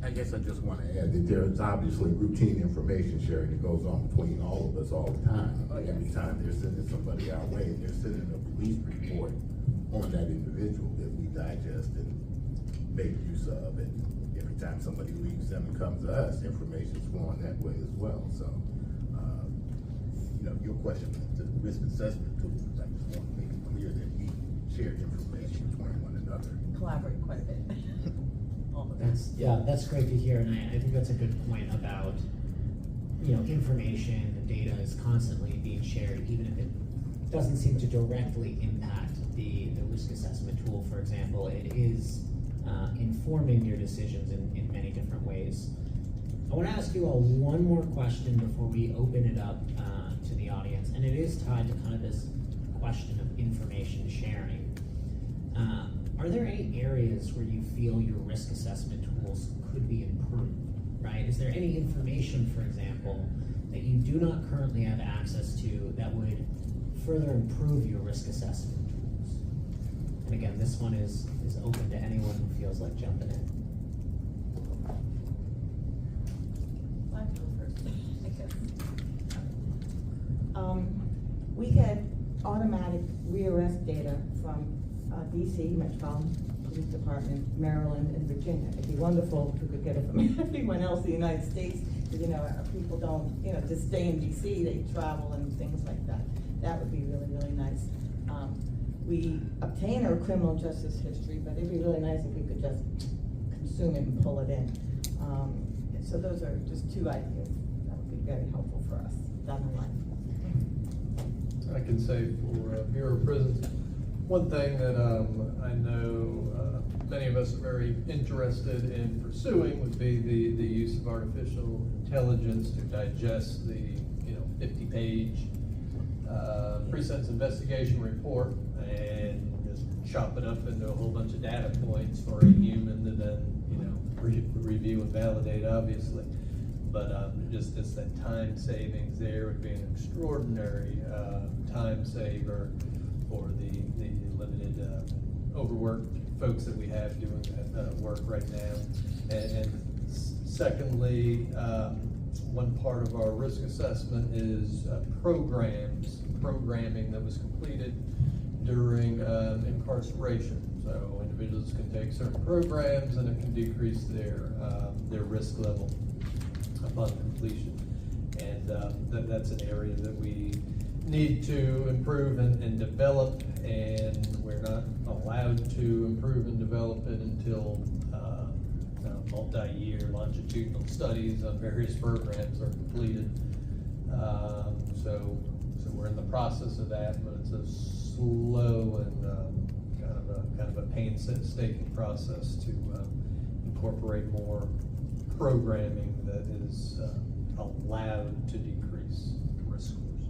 I guess I just want to add that there's obviously routine information sharing that goes on between all of us all the time. Every time they're sending somebody our way, they're sending a police report on that individual that we digest and make use of. And every time somebody leaves them and comes to us, information's flowing that way as well. So, your question to the risk assessment tools, I just want to make it clear that we share information between one another. Collaborate quite a bit. That's great to hear, and I think that's a good point about, information and data is constantly being shared, even if it doesn't seem to directly impact the risk assessment tool, for example. It is informing your decisions in many different ways. I want to ask you all one more question before we open it up to the audience, and it is tied to kind of this question of information sharing. Are there any areas where you feel your risk assessment tools could be improved, right? Is there any information, for example, that you do not currently have access to that would further improve your risk assessment tools? And again, this one is open to anyone who feels like jumping in. I'll go first, I guess. We get automatic rearrest data from DC, Metropolitan Police Department, Maryland, and Virginia. It'd be wonderful if we could get it from everyone else in the United States, because, you know, our people don't, you know, just stay in DC, they travel and things like that. That would be really, really nice. We obtain our criminal justice history, but it'd be really nice if we could just consume it and pull it in. So those are just two ideas that would be very helpful for us down the line. I can say for Bureau of Prisons, one thing that I know many of us are very interested in pursuing would be the use of artificial intelligence to digest the 50-page pre-sentence investigation report and just chop it up into a whole bunch of data points for a human to then review and validate, obviously. But just that time savings there would be an extraordinary time saver for the limited overworked folks that we have doing that work right now. And secondly, one part of our risk assessment is programming that was completed during incarceration. So individuals can take certain programs and it can decrease their risk level upon completion. And that's an area that we need to improve and develop, and we're not allowed to improve and develop it until multi-year longitudinal studies on various programs are completed. So we're in the process of that, but it's a slow and kind of a painstaking process to incorporate more programming that is allowed to decrease risk scores.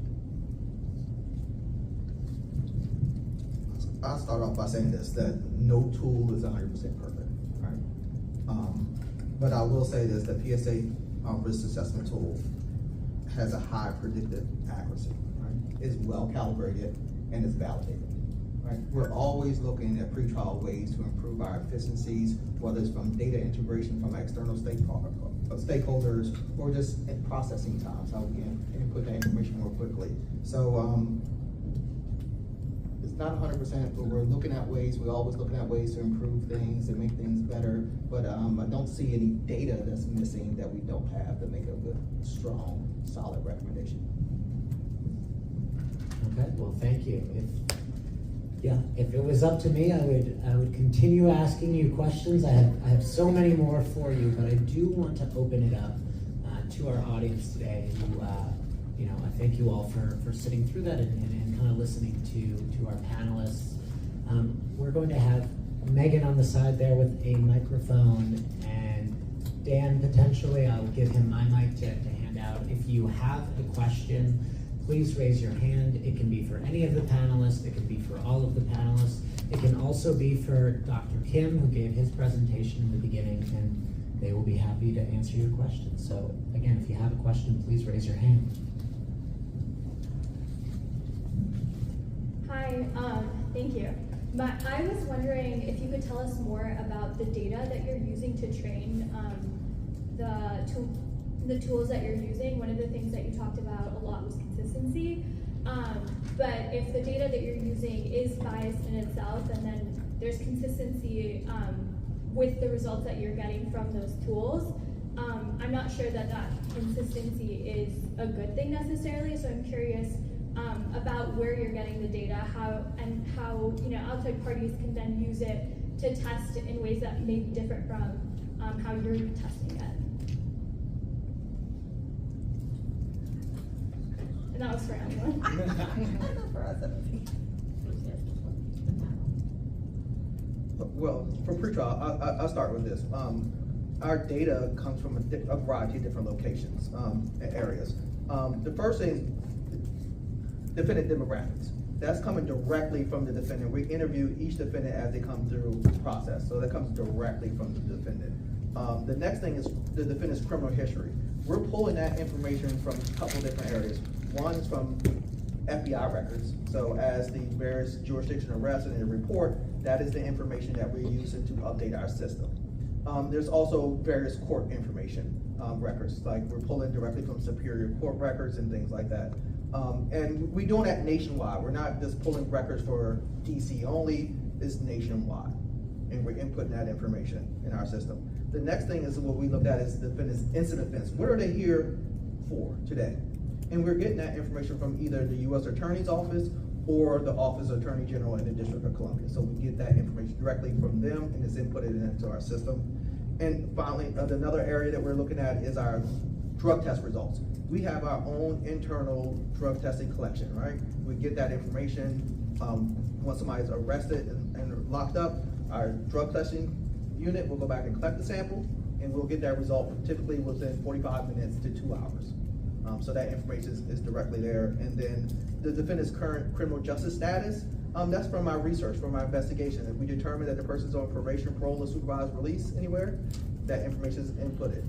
I'll start off by saying this, that no tool is 100% perfect, right? But I will say this, the PSA risk assessment tool has a high predictive accuracy, right? It's well calibrated and it's validated, right? We're always looking at pretrial ways to improve our efficiencies, whether it's from data integration from external stakeholders or just at processing times, how we can input that information more quickly. So it's not 100%, but we're looking at ways, we're always looking at ways to improve things and make things better. But I don't see any data that's missing that we don't have to make a good, strong, solid recommendation. Okay, well, thank you. If it was up to me, I would continue asking you questions. I have so many more for you, but I do want to open it up to our audience today. I thank you all for sitting through that and kind of listening to our panelists. We're going to have Megan on the side there with a microphone, and Dan, potentially, I'll give him my mic to hand out. If you have a question, please raise your hand. It can be for any of the panelists. It can be for all of the panelists. It can also be for Dr. Kim, who gave his presentation in the beginning, and they will be happy to answer your questions. So again, if you have a question, please raise your hand. Hi, thank you. I was wondering if you could tell us more about the data that you're using to train the tools that you're using. One of the things that you talked about a lot was consistency. But if the data that you're using is biased in itself, and then there's consistency with the results that you're getting from those tools, I'm not sure that consistency is a good thing necessarily. So I'm curious about where you're getting the data, how outside parties can then use it to test in ways that may be different from how you're testing it. And that was for anyone. For us, Well, for pretrial, I'll start with this. Our data comes from a variety of different locations and areas. The first thing is defendant demographics. That's coming directly from the defendant. We interview each defendant as they come through the process, so that comes directly from the defendant. The next thing is the defendant's criminal history. We're pulling that information from a couple different areas. One is from FBI records. So as the various jurisdiction arrests and they report, that is the information that we're using to update our system. There's also various court information records, like we're pulling directly from Superior Court records and things like that. And we're doing that nationwide. We're not just pulling records for DC only, it's nationwide. and we're inputting that information in our system. The next thing is what we looked at is the defendant's incident events. What are they here for today? And we're getting that information from either the U.S. Attorney's Office or the Office of Attorney General in the District of Columbia. So we get that information directly from them and it's inputted into our system. And finally, another area that we're looking at is our drug test results. We have our own internal drug testing collection, right? We get that information once somebody's arrested and locked up. Our drug testing unit will go back and collect the sample, and we'll get that result typically within 45 minutes to 2 hours. So that information is directly there. And then the defendant's current criminal justice status, that's from our research, from our investigation. If we determine that the person's on probation, parole, or supervised release anywhere, that information is inputted.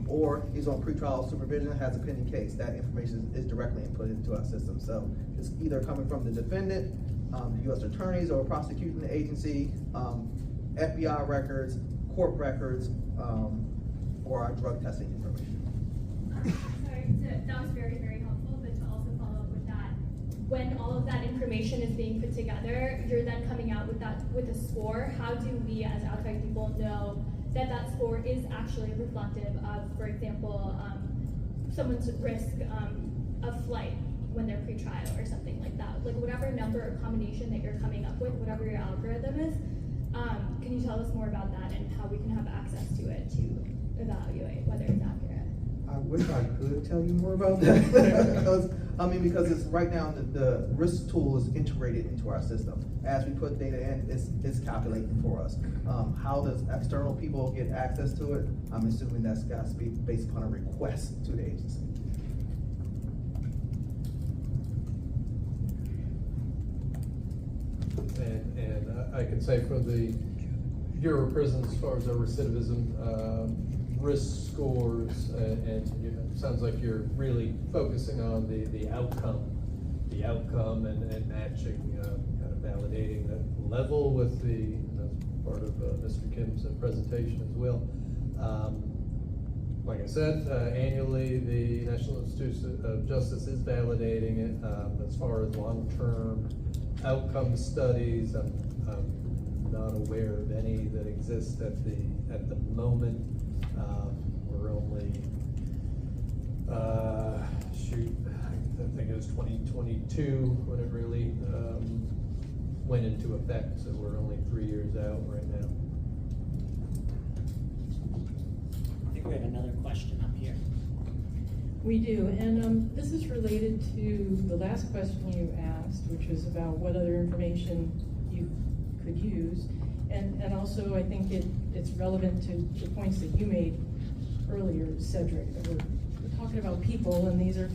Or he's on pretrial supervision, has a pending case, that information is directly inputted into our system. So it's either coming from the defendant, the U.S. attorneys or prosecuting agency, FBI records, court records, or our drug testing information. Sorry, that was very, very helpful, but to also follow up with that, when all of that information is being put together, you're then coming out with a score. How do we as outside people know that that score is actually reflective of, for example, someone's risk of flight when they're pretrial or something like that? Like whatever number or combination that you're coming up with, whatever your algorithm is, can you tell us more about that and how we can have access to it to evaluate whether it's accurate? I wish I could tell you more about that. because it's right now the risk tool is integrated into our system. As we put data in, it's calculating for us. How does external people get access to it? I'm assuming that's got to be based upon a request to the agency. And I can say for the Bureau of Prisons, as far as our recidivism risk scores, and it sounds like you're really focusing on the outcome and matching, kind of validating that level with the, that's part of Mr. Kim's presentation as well. Like I said, annually the National Institute of Justice is validating it. As far as long-term outcome studies, I'm not aware of any that exist at the moment. We're only, I think it was 2022 when it really went into effect, so we're only 3 years out right now. I think we have another question up here. We do, and this is related to the last question you asked, which was about what other information you could use. And also I think it's relevant to the points that you made earlier, Cedric, that we're talking about people, and these are,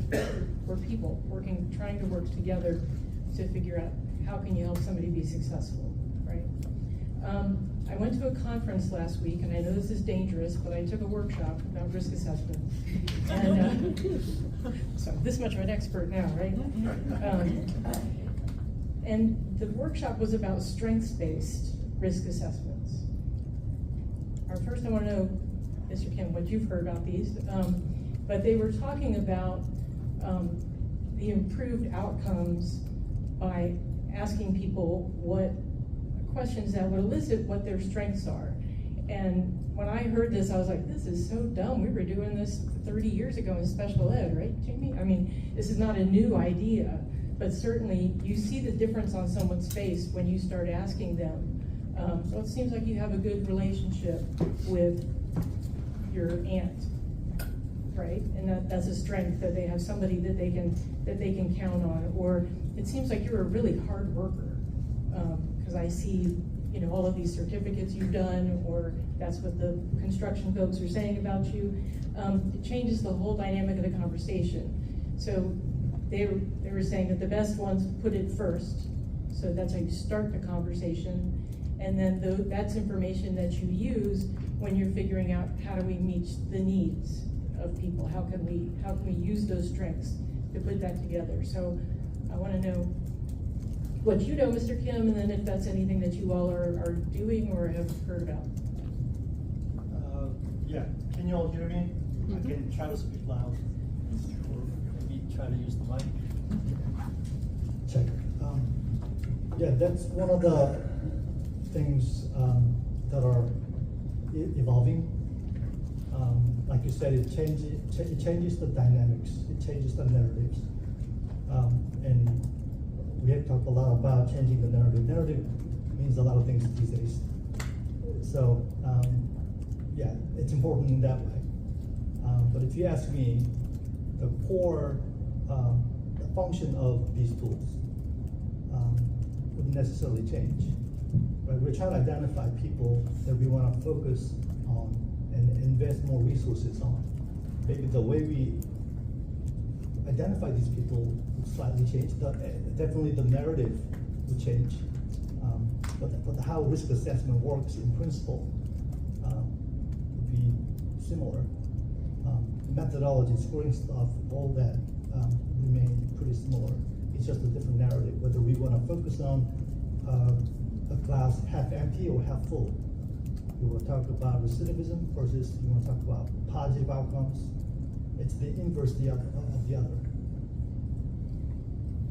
we're people trying to work together to figure out how can you help somebody be successful, right? I went to a conference last week, and I know this is dangerous, but I took a workshop about risk assessment. And so I'm this much of an expert now, right? And the workshop was about strengths-based risk assessments. First, I want to know, Mr. Kim, what you've heard about these, but they were talking about the improved outcomes by asking people what questions that would elicit what their strengths are. And when I heard this, I was like, this is so dumb. We were doing this 30 years ago in special ed, right, Jamie? I mean, this is not a new idea, but certainly you see the difference on someone's face when you start asking them. So it seems like you have a good relationship with your aunt, right? And that's a strength, that they have somebody that they can count on. Or it seems like you're a really hard worker, because I see, you know, all of these certificates you've done, or that's what the construction folks are saying about you. It changes the whole dynamic of the conversation. So they were saying that the best ones put it first, so that's how you start the conversation. And then that's information that you use when you're figuring out how do we meet the needs of people? How can we use those strengths to put that together? So I want to know what you know, Mr. Kim, and then if that's anything that you all are doing or have heard about. Yeah, can you all hear me? I can try to speak loud, or maybe try to use the mic. Check. Yeah, that's one of the things that are evolving. Like you said, it changes the dynamics, it changes the narratives. And we have talked a lot about changing the narrative. Narrative means a lot of things these days. So, yeah, it's important in that way. But if you ask me, the core the function of these tools wouldn't necessarily change. Right? We're trying to identify people that we want to focus on and invest more resources on. Maybe the way we identify these people would slightly change. Definitely the narrative would change. But how risk assessment works in principle would be similar. Methodology, scoring stuff, all that remain pretty similar. It's just a different narrative, whether we want to focus on a glass half empty or half full. You want to talk about recidivism versus you want to talk about positive outcomes. It's the inverse of the other.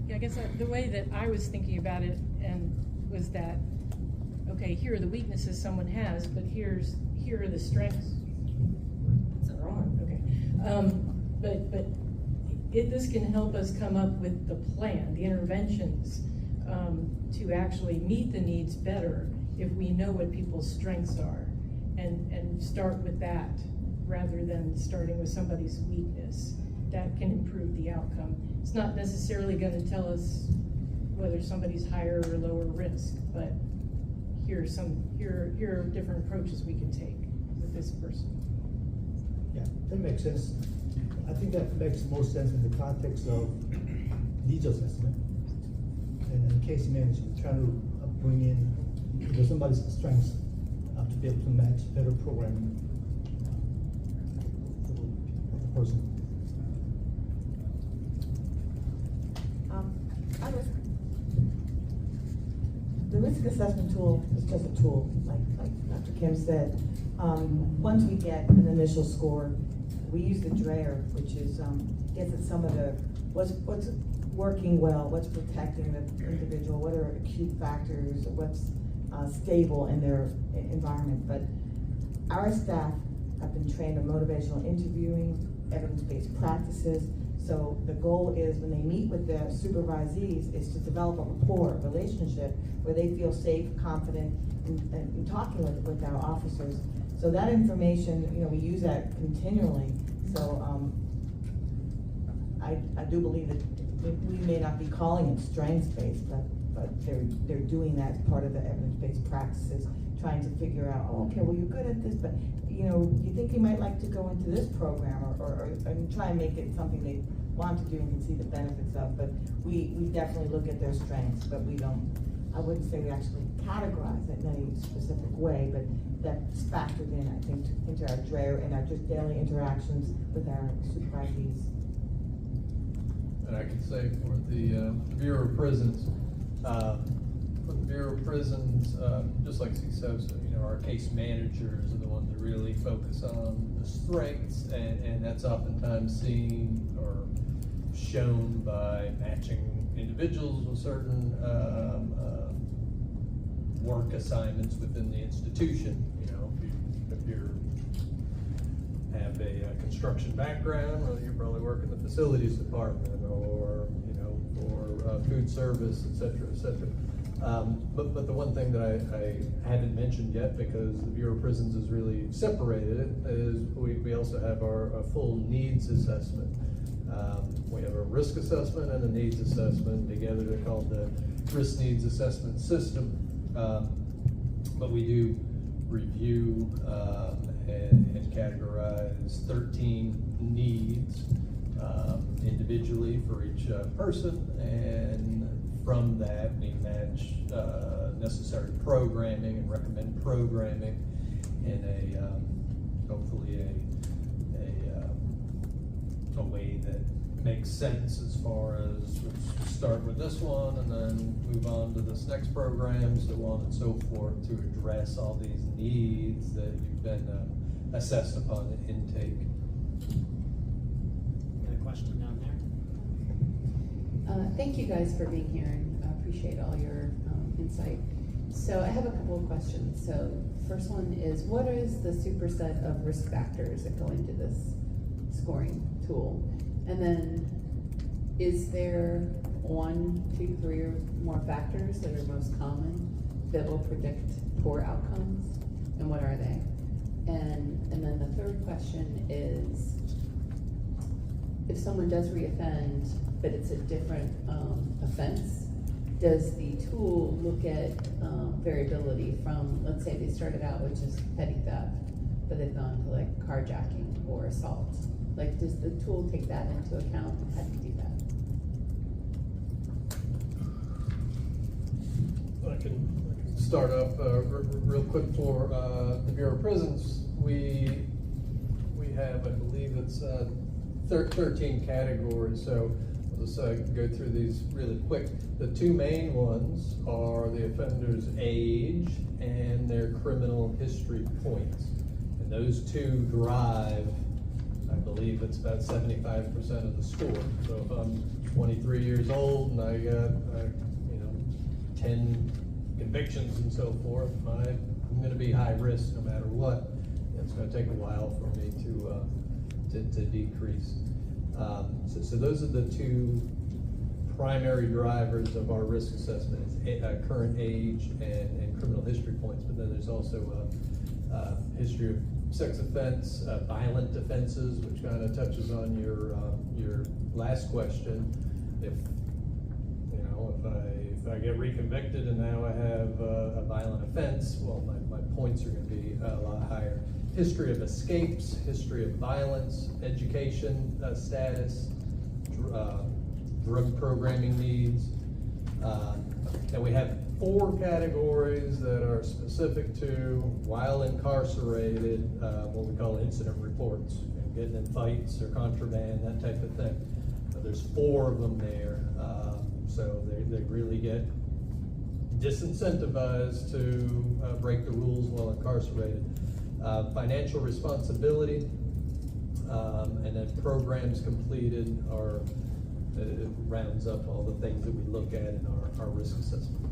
Yeah, I guess the way that I was thinking about it and was that, okay, here are the weaknesses someone has, but here are the strengths. It's wrong. Okay, but this can help us come up with the plan, the interventions to actually meet the needs better if we know what people's strengths are, and start with that rather than starting with somebody's weakness. That can improve the outcome. It's not necessarily going to tell us whether somebody's higher or lower risk, but here are different approaches we can take with this person. Yeah, that makes sense. I think that makes more sense in the context of needs assessment and case management, trying to bring in somebody's strengths to be able to match better programming for the person. The risk assessment tool is just a tool, like Dr. Kim said. Once we get an initial score, we use the DRAER, which is gets at some of the what's working well, what's protecting the individual, what are acute factors, what's stable in their environment. But our staff have been trained on motivational interviewing, evidence-based practices. So the goal is when they meet with their supervisees is to develop a rapport, relationship, where they feel safe, confident in talking with our officers. So that information, we use that continually. So I do believe that we may not be calling it strengths-based, but they're doing that as part of the evidence-based practices, trying to figure out, okay, well, you're good at this, but you think you might like to go into this program or try and make it something they want to do and can see the benefits of. But we definitely look at their strengths, but I wouldn't say we actually categorize it in any specific way, but that's factored in, I think, into our DRAER and our just daily interactions with our supervisees. And I could say for the Bureau of Prisons, just like CSOSA, our case managers are the ones that really focus on the strengths, and that's oftentimes seen or shown by matching individuals with certain work assignments within the institution. If you have a construction background, well, you probably work in the facilities department, or for food service, et cetera, et cetera. But the one thing that I haven't mentioned yet, because the Bureau of Prisons is really separated it, is we also have our full needs assessment. We have a risk assessment and a needs assessment. Together they're called the risk needs assessment system. But we do review and categorize 13 needs individually for each person, and from that we match necessary programming and recommend programming in hopefully a way that makes sense, as far as let's start with this one and then move on to this next program, so on and so forth, to address all these needs that you've been assessed upon the intake. Got a question down there? Thank you guys for being here, and I appreciate all your insight. So I have a couple of questions. So first one is, what is the superset of risk factors that go into this scoring tool? And then is there 1, 2, 3 or more factors that are most common that will predict poor outcomes? And what are they? And then the third question is, if someone does reoffend, but it's a different offense, does the tool look at variability from, let's say they started out with just petty theft, but they've gone to like carjacking or assault? Like, does the tool take that into account, and how do you do that? I can start off real quick for the Bureau of Prisons. We have, I believe it's 13 categories, so I'll just go through these really quick. The two main ones are the offender's age and their criminal history points. And those two drive, I believe it's about 75% of the score. So if I'm 23 years old and I got, 10 convictions and so forth, I'm going to be high risk no matter what. It's going to take a while for me to decrease. So those are the two primary drivers of our risk assessment: current age and criminal history points. But then there's also a history of sex offense, violent offenses, which kind of touches on your last question. If I get reconvicted and now I have a violent offense, well, my points are going to be a lot higher. History of escapes, history of violence, education status, drug programming needs. And we have 4 categories that are specific to, while incarcerated, what we call incident reports, getting in fights or contraband, that type of thing. There's 4 of them there. So they really get disincentivized to break the rules while incarcerated. Financial responsibility, and then programs completed are, it rounds up all the things that we look at in our risk assessment.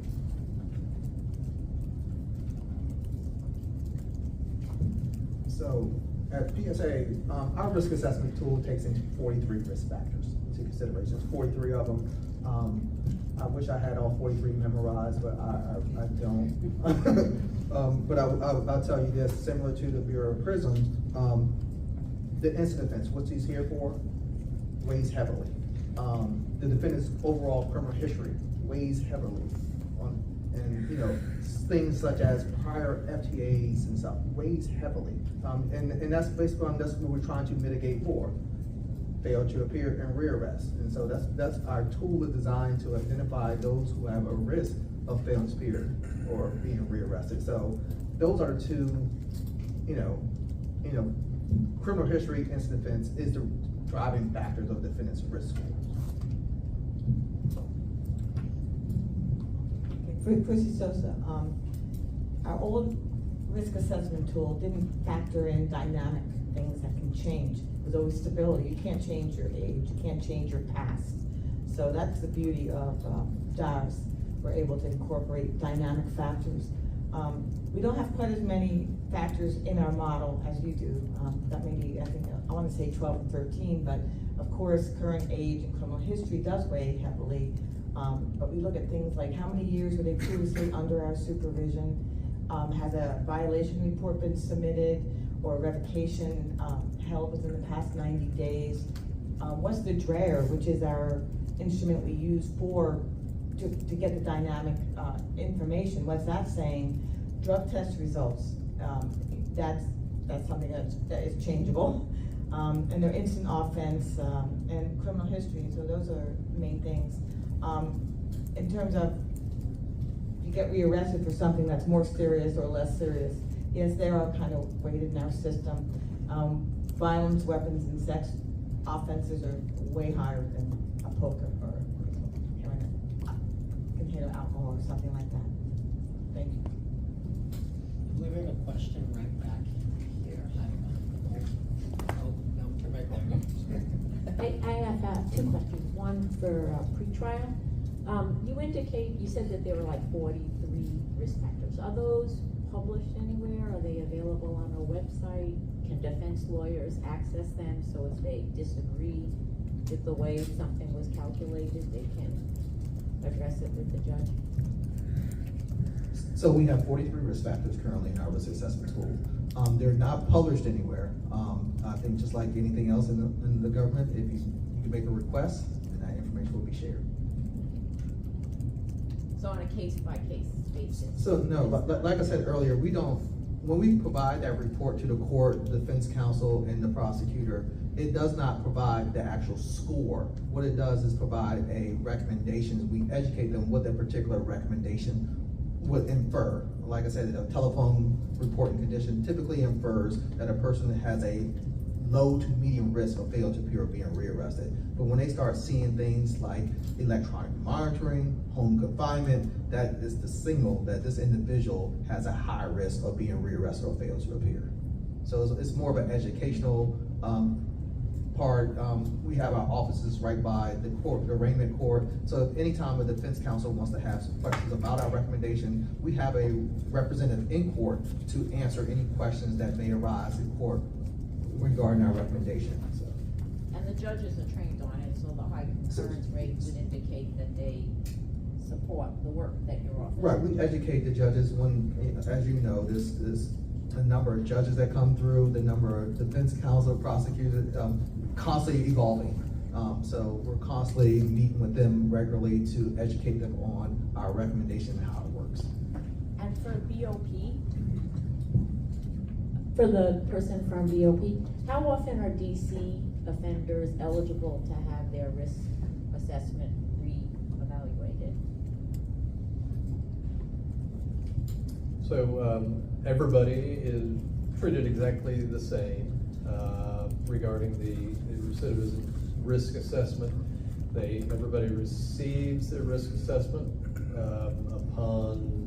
So at PSA, our risk assessment tool takes into 43 risk factors into consideration. 43 of them. I wish I had all 43 memorized, but I don't. But I'll tell you this, similar to the Bureau of Prisons, the incident offense, what's he's here for, weighs heavily. The defendant's overall criminal history weighs heavily on, and things such as prior FTAs and stuff weighs heavily. And that's basically that's what we're trying to mitigate for. Fail to appear in rearrest. And so that's our tool is designed to identify those who have a risk of failing to appear or being rearrested. So those are the two, criminal history, incident offense is the driving factors of the defendant's risk score. For CSOSA, our old risk assessment tool didn't factor in dynamic things that can change. There's always stability. You can't change your age. You can't change your past. So that's the beauty of DARS. We're able to incorporate dynamic factors. We don't have quite as many factors in our model as you do. That may be, I want to say 12 and 13, but of course, current age and criminal history does weigh heavily. But we look at things like how many years were they previously under our supervision? Has a violation report been submitted or revocation held within the past 90 days? What's the DRAIR, which is our instrument we use to get the dynamic information? What's that saying? Drug test results, that's something that is changeable. And their instant offense and criminal history, so those are the main things. In terms of you get rearrested for something that's more serious or less serious, yes, they are kind of weighted in our system. Violence, weapons, and sex offenses are way higher than a poker or container alcohol or something like that. Thank you. We have a question right back here. Oh, no, right there. I have 2 questions. One for pretrial. You said that there were like 43 risk factors. Are those published anywhere? Are they available on our website? Can defense lawyers access them so if they disagree with the way something was calculated, they can address it with the judge? So we have 43 risk factors currently in our risk assessment tool. They're not published anywhere. I think just like anything else in the government, if you can make a request, and that information will be shared. So on a case-by-case basis? So no, like I said earlier, when we provide that report to the court, defense counsel, and the prosecutor, it does not provide the actual score. What it does is provide a recommendation. We educate them what that particular recommendation would infer. Like I said, a telephone reporting condition typically infers that a person has a low to medium risk of failure to appear being rearrested. But when they start seeing things like electronic monitoring, home confinement, that is the signal that this individual has a high risk of being rearrested or fail to appear. So it's more of an educational part. We have our offices right by the court, the arraignment court. So if anytime a defense counsel wants to have some questions about our recommendation, we have a representative in court to answer any questions that may arise in court regarding our recommendation. So. And the judges are trained on it, so the high concurrence rate would indicate that they support the work that you're offering. Right, we educate the judges when, as you know, there's a number of judges that come through, the number of defense counsel, prosecutors, constantly evolving. So we're constantly meeting with them regularly to educate them on our recommendation and how it works. And for BOP, for the person from BOP, how often are DC offenders eligible to have their risk assessment re-evaluated? So everybody is treated exactly the same regarding the recidivism risk assessment. Everybody receives their risk assessment upon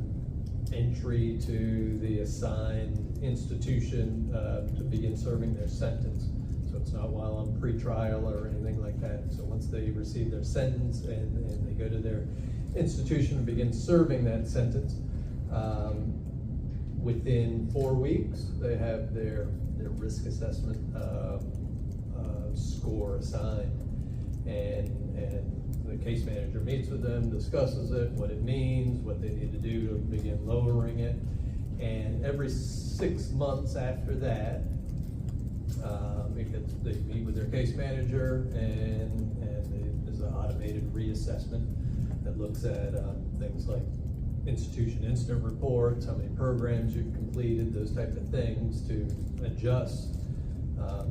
entry to the assigned institution to begin serving their sentence. So it's not while on pretrial or anything like that. So once they receive their sentence and they go to their institution and begin serving that sentence, within 4 weeks, they have their risk assessment score assigned. And the case manager meets with them, discusses it, what it means, what they need to do to begin lowering it. And every 6 months after that, they meet with their case manager, and there's an automated reassessment that looks at things like institution incident reports, how many programs you've completed, those type of things to adjust,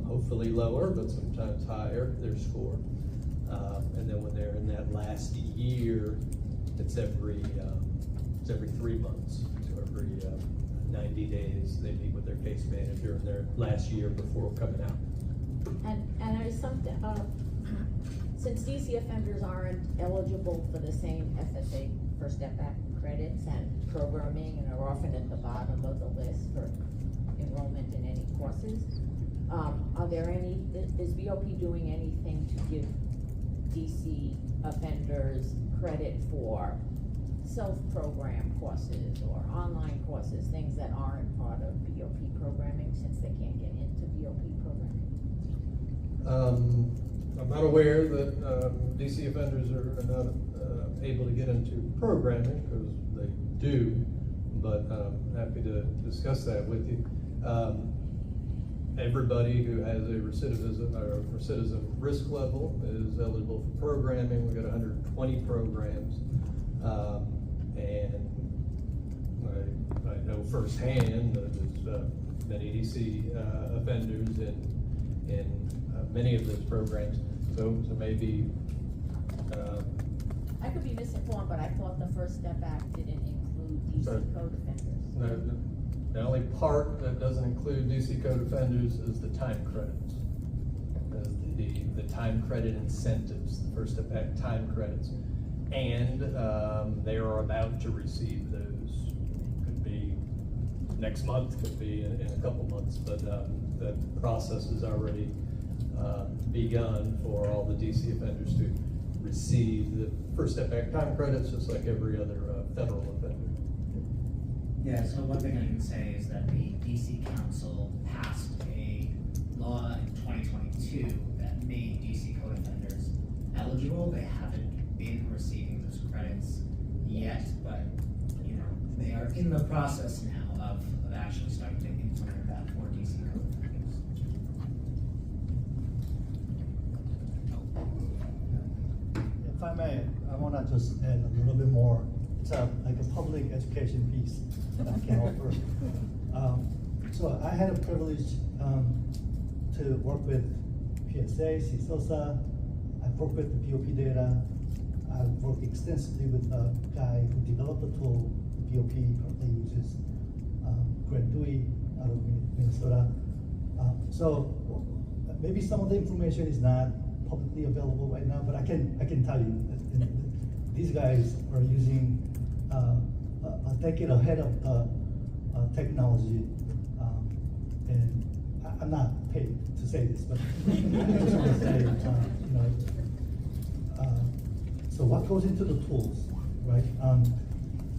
hopefully lower, but sometimes higher, their score. And then when they're in that last year, it's every 3 months. So every 90 days, they meet with their case manager in their last year before coming out. And there's something, since DC offenders aren't eligible for the same FSA First Step Back credits and programming and are often at the bottom of the list for enrollment in any courses, is BOP doing anything to give DC offenders credit for self-program courses or online courses, things that aren't part of BOP programming since they can't get into BOP programming? I'm not aware that DC offenders are not able to get into programming, because they do, but I'm happy to discuss that with you. Everybody who has a recidivism risk level is eligible for programming. We've got 120 programs, and I know firsthand that there's many DC offenders in many of those programs. So maybe I could be misinformed, but I thought the First Step Act didn't include DC code offenders. The only part that doesn't include DC code offenders is the time credits. The time credit incentives, the First Step Act time credits. And they are about to receive those. Could be next month, could be in a couple months, but the process has already begun for all the DC offenders to receive the first step back time credits, just like every other federal offender. Yeah, so one thing I can say is that the DC Council passed a law in 2022 that made DC code offenders eligible. They haven't been receiving those credits yet, but you know, they are in the process now of actually starting to implement that for DC code offenders. If I may, I want to just add a little bit more. It's like a public education piece that I can offer. So I had a privilege to work with PSA, CSOSA. I've worked with the BOP data. I've worked extensively with a guy who developed the tool BOP currently uses, Greg Dewey out of Minnesota. So maybe some of the information is not publicly available right now, but I can tell you that these guys are using a decade ahead of the technology, and I'm not paid to say this, but I just want to say, you know, so what goes into the tools, right?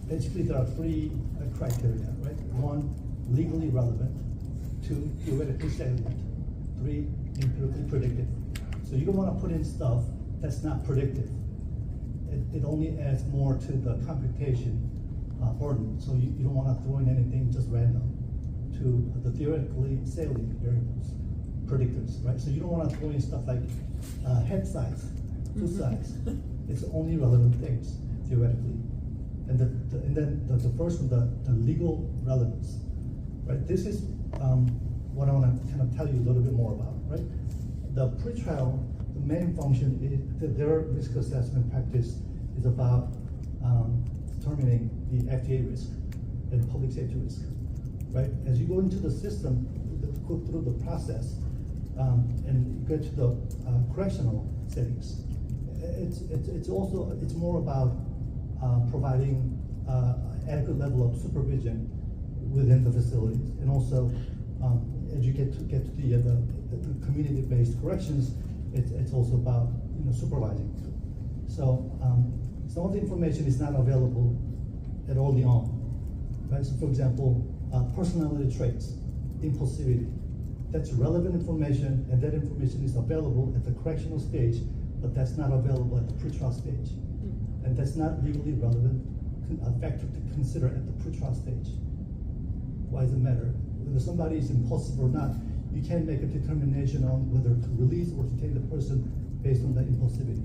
Basically, there are three criteria, right? One, legally relevant. Two, theoretically salient. Three, empirically predictive. So you don't want to put in stuff that's not predictive. It only adds more to the computation burden. So you don't want to throw in anything just random to the theoretically salient variables, predictors, right? So you don't want to throw in stuff like head size, foot size. It's only relevant things, theoretically. And then the first one, the legal relevance, right? This is what I want to kind of tell you a little bit more about, right? The pretrial, the main function is that their risk assessment practice is about determining the FDA risk and public safety risk, right? As you go into the system, go through the process, and get to the correctional settings, it's more about providing adequate level of supervision within the facilities, and also as you get to the community-based corrections, it's also about supervising. So some of the information is not available at early on, right? So for example, personality traits, impulsivity, that's relevant information, and that information is available at the correctional stage, but that's not available at the pretrial stage. And that's not legally relevant factor to consider at the pretrial stage. Why does it matter? Whether somebody is impulsive or not, you can't make a determination on whether to release or detain the person based on that impulsivity.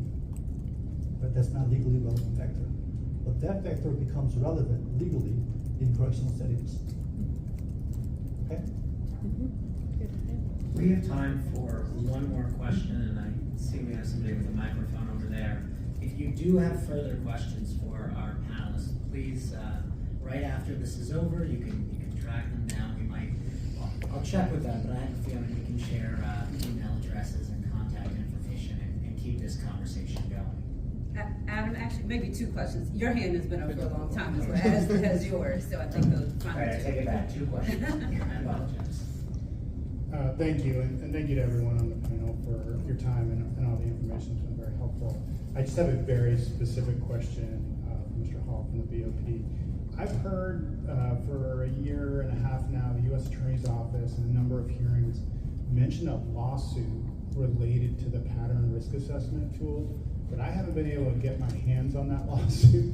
But that's not legally relevant factor. But that factor becomes relevant legally in correctional settings. Okay? We have time for one more question, and I see we have somebody with a microphone over there. If you do have further questions for our panelists, please, right after this is over, you can track them down. We might, I'll check with them, but I have a feeling we can share email addresses and contact information and keep this conversation going. Adam, actually, maybe two questions. Your hand has been up for a long time as well as yours, so I think those are fine. All right, I take it back. Two questions. I apologize. Thank you, and thank you to everyone on the panel for your time and all the information. It's been very helpful. I just have a very specific question from Mr. Hall from the BOP. I've heard for a year and a half now, the U.S. Attorney's Office and a number of hearings mention a lawsuit related to the pattern risk assessment tool, but I haven't been able to get my hands on that lawsuit.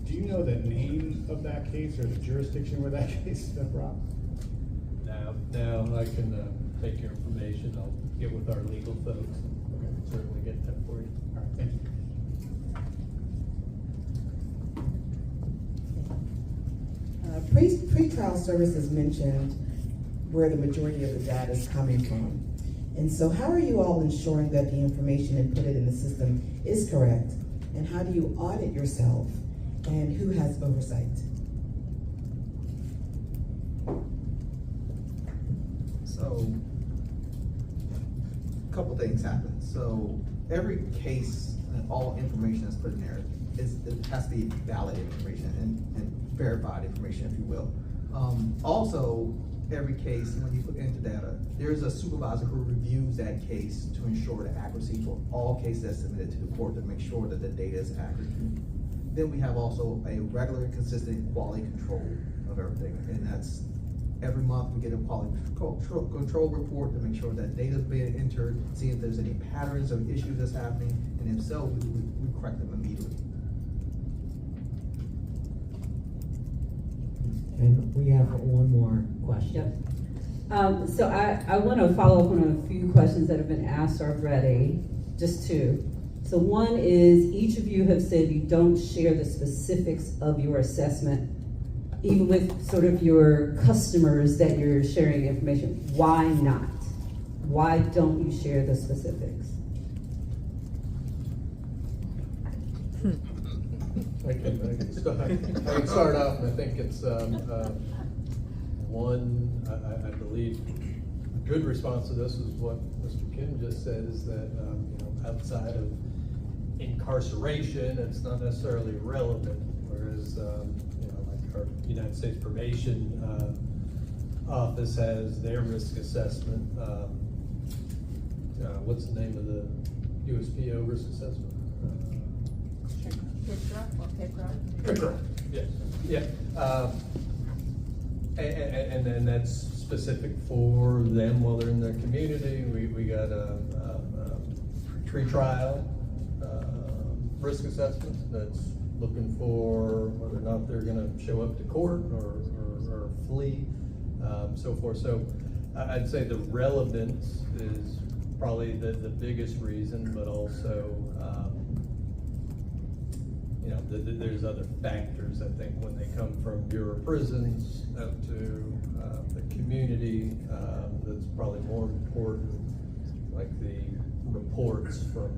Do you know the name of that case or the jurisdiction where that case has been brought? Now I can take your information. I'll get with our legal folks. Okay. Certainly get that for you. All right, thank you. Pretrial services mentioned where the majority of the data is coming from. And so how are you all ensuring that the information inputted in the system is correct? And how do you audit yourself? And who has oversight? So, a couple things happen. So every case and all information that's put in there it has to be valid information and verified information, if you will. Also, every case, when you put into data, there's a supervisor who reviews that case to ensure the accuracy for all cases that's submitted to the court to make sure that the data is accurate. Then we have also a regular, consistent quality control of everything, and that's every month we get a quality control report to make sure that data is being entered, see if there's any patterns or issues that's happening, and if so, we correct them immediately. And we have one more question. Yep. So I want to follow up on a few questions that have been asked already, just two. So one is, each of you have said you don't share the specifics of your assessment, even with sort of your customers that you're sharing information. Why not? Why don't you share the specifics? I can start off, and I think it's one, I believe, a good response to this is what Mr. Kim just said, is that outside of incarceration, it's not necessarily relevant, whereas like our United States Probation Office has their risk assessment. What's the name of the USPO risk assessment? Yes. Yeah. And that's specific for them while they're in their community. We got a pre-trial risk assessment that's looking for whether or not they're going to show up to court or flee, so forth. So I'd say the relevance is probably the biggest reason, but also there's other factors, I think, when they come from Bureau of Prisons up to the community, that's probably more important, like the reports from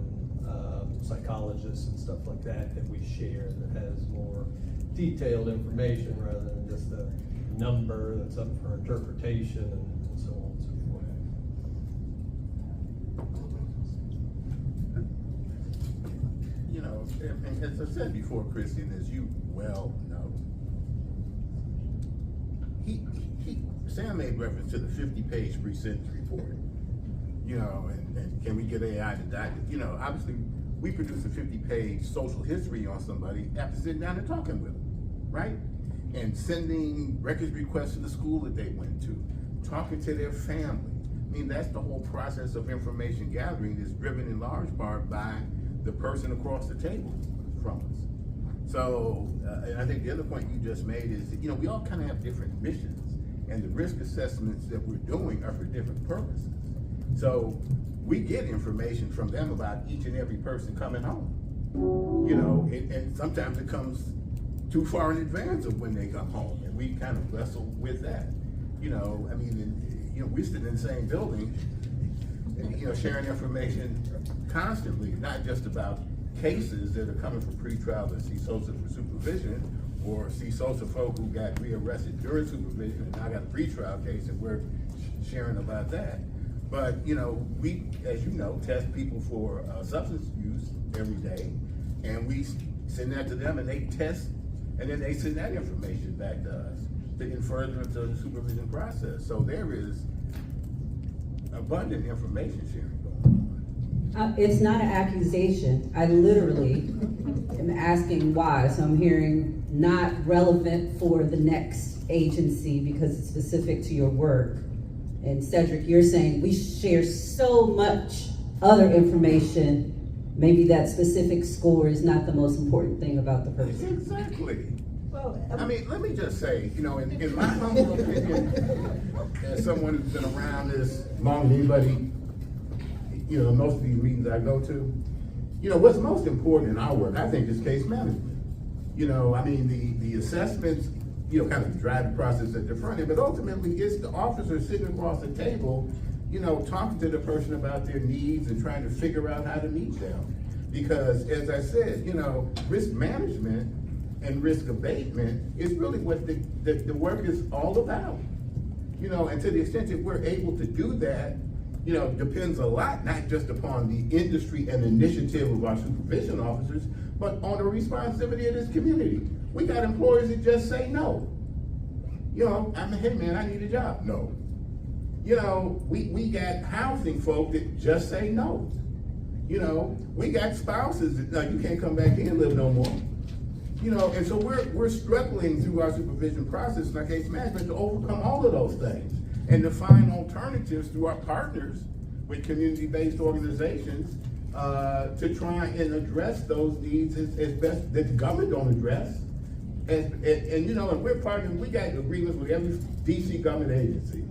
psychologists and stuff like that we share, that has more detailed information rather than just a number that's up for interpretation and so on and so forth. And as I said before, Christy, and as you well know, Sam made reference to the 50-page pre-sentence report. And can we get AI to digest? Obviously, we produce a 50-page social history on somebody after sitting down and talking with them, right? And sending records requests to the school that they went to, talking to their family. I mean, that's the whole process of information gathering that's driven in large part by the person across the table from us. So, and I think the other point you just made is that, we all kind of have different missions, and the risk assessments that we're doing are for different purposes. So we get information from them about each and every person coming home, and sometimes it comes too far in advance of when they come home, and we kind of wrestle with that. We're sitting in the same building, sharing information constantly, not just about cases that are coming from pretrial to CSOSA for supervision, or CSOSA folk who got rearrested during supervision and now got a pretrial case and we're sharing about that. But, we, as you know, test people for substance use every day, and we send that to them and they test, and then they send that information back to us in furtherance of the supervision process. So there is abundant information sharing going on. It's not an accusation. I literally am asking why. So I'm hearing not relevant for the next agency because it's specific to your work. And Cedric, you're saying we share so much other information, maybe that specific score is not the most important thing about the person. Exactly. Well, let me just say, in my humble opinion, as someone who's been around this long as anybody, most of these meetings I go to, what's most important in our work, I think, is case management. The assessments, kind of drive the process at the front end, but ultimately it's the officer sitting across the table, talking to the person about their needs and trying to figure out how to meet them. Because as I said, risk management and risk abatement is really what the work is all about. And to the extent that we're able to do that, depends a lot, not just upon the industry and initiative of our supervision officers, but on the responsibility of this community. We got employers that just say no. You know, I mean, hey man, I need a job. No. You know, we got housing folk that just say no. You know, we got spouses that, no, you can't come back here and live no more. You know, and so we're struggling through our supervision process in our case management to overcome all of those things and to find alternatives through our partners with community-based organizations to try and address those needs as best that the government don't address. And you know, and we're partnering, we got agreements with every DC government agency,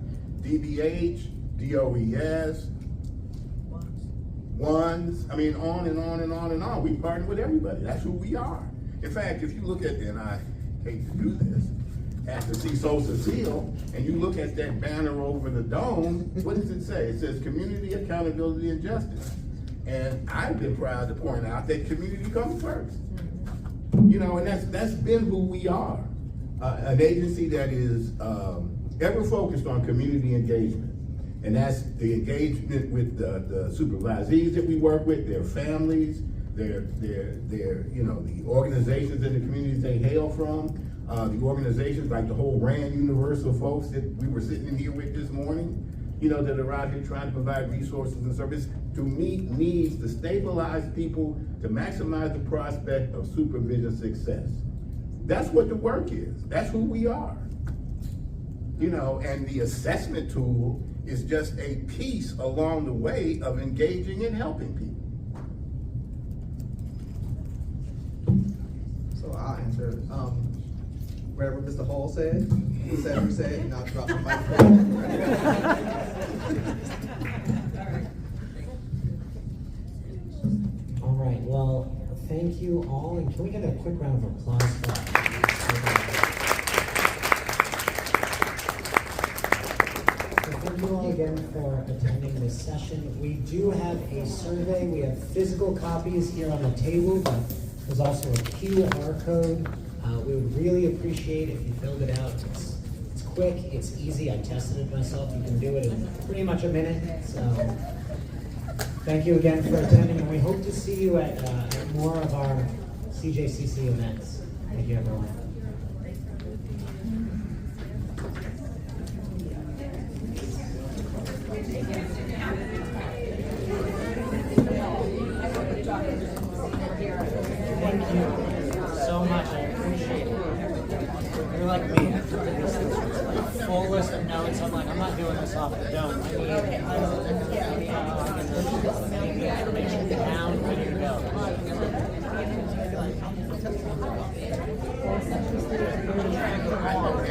DBH, DOES, ONES, I mean, on and on and on and on. We partner with everybody. That's who we are. In fact, if you look at, and I hate to do this, at the CSOSA seal, and you look at that banner over the dome, what does it say? It says community, accountability, and justice. And I've been proud to point out that community comes first. You know, and that's been who we are. An agency that is ever focused on community engagement. And that's the engagement with the supervisees that we work with, their families, their you know, the organizations in the communities they hail from, the organizations like the whole RAND Universal folks that we were sitting in here with this morning, you know, that are out here trying to provide resources and service to meet needs, to stabilize people, to maximize the prospect of supervision success. That's what the work is. That's who we are. You know, and the assessment tool is just a piece along the way of engaging and helping people. So I'll answer. Whatever Mr. Hall said, he said, and I'll drop the microphone. All right, well, thank you all, and can we get a quick round of applause for that? Thank you all again for attending this session. We do have a survey. We have physical copies here on the table, but there's also a QR code. We would really appreciate if you filled it out. It's quick, it's easy. I tested it myself. You can do it in pretty much a minute. So thank you again for attending, and we hope to see you at more of our CJCC events. Thank you, everyone. Thank you so much. I appreciate it. You're like me. After this was a full list of notes. I'm like, I'm not doing this off the dome. I need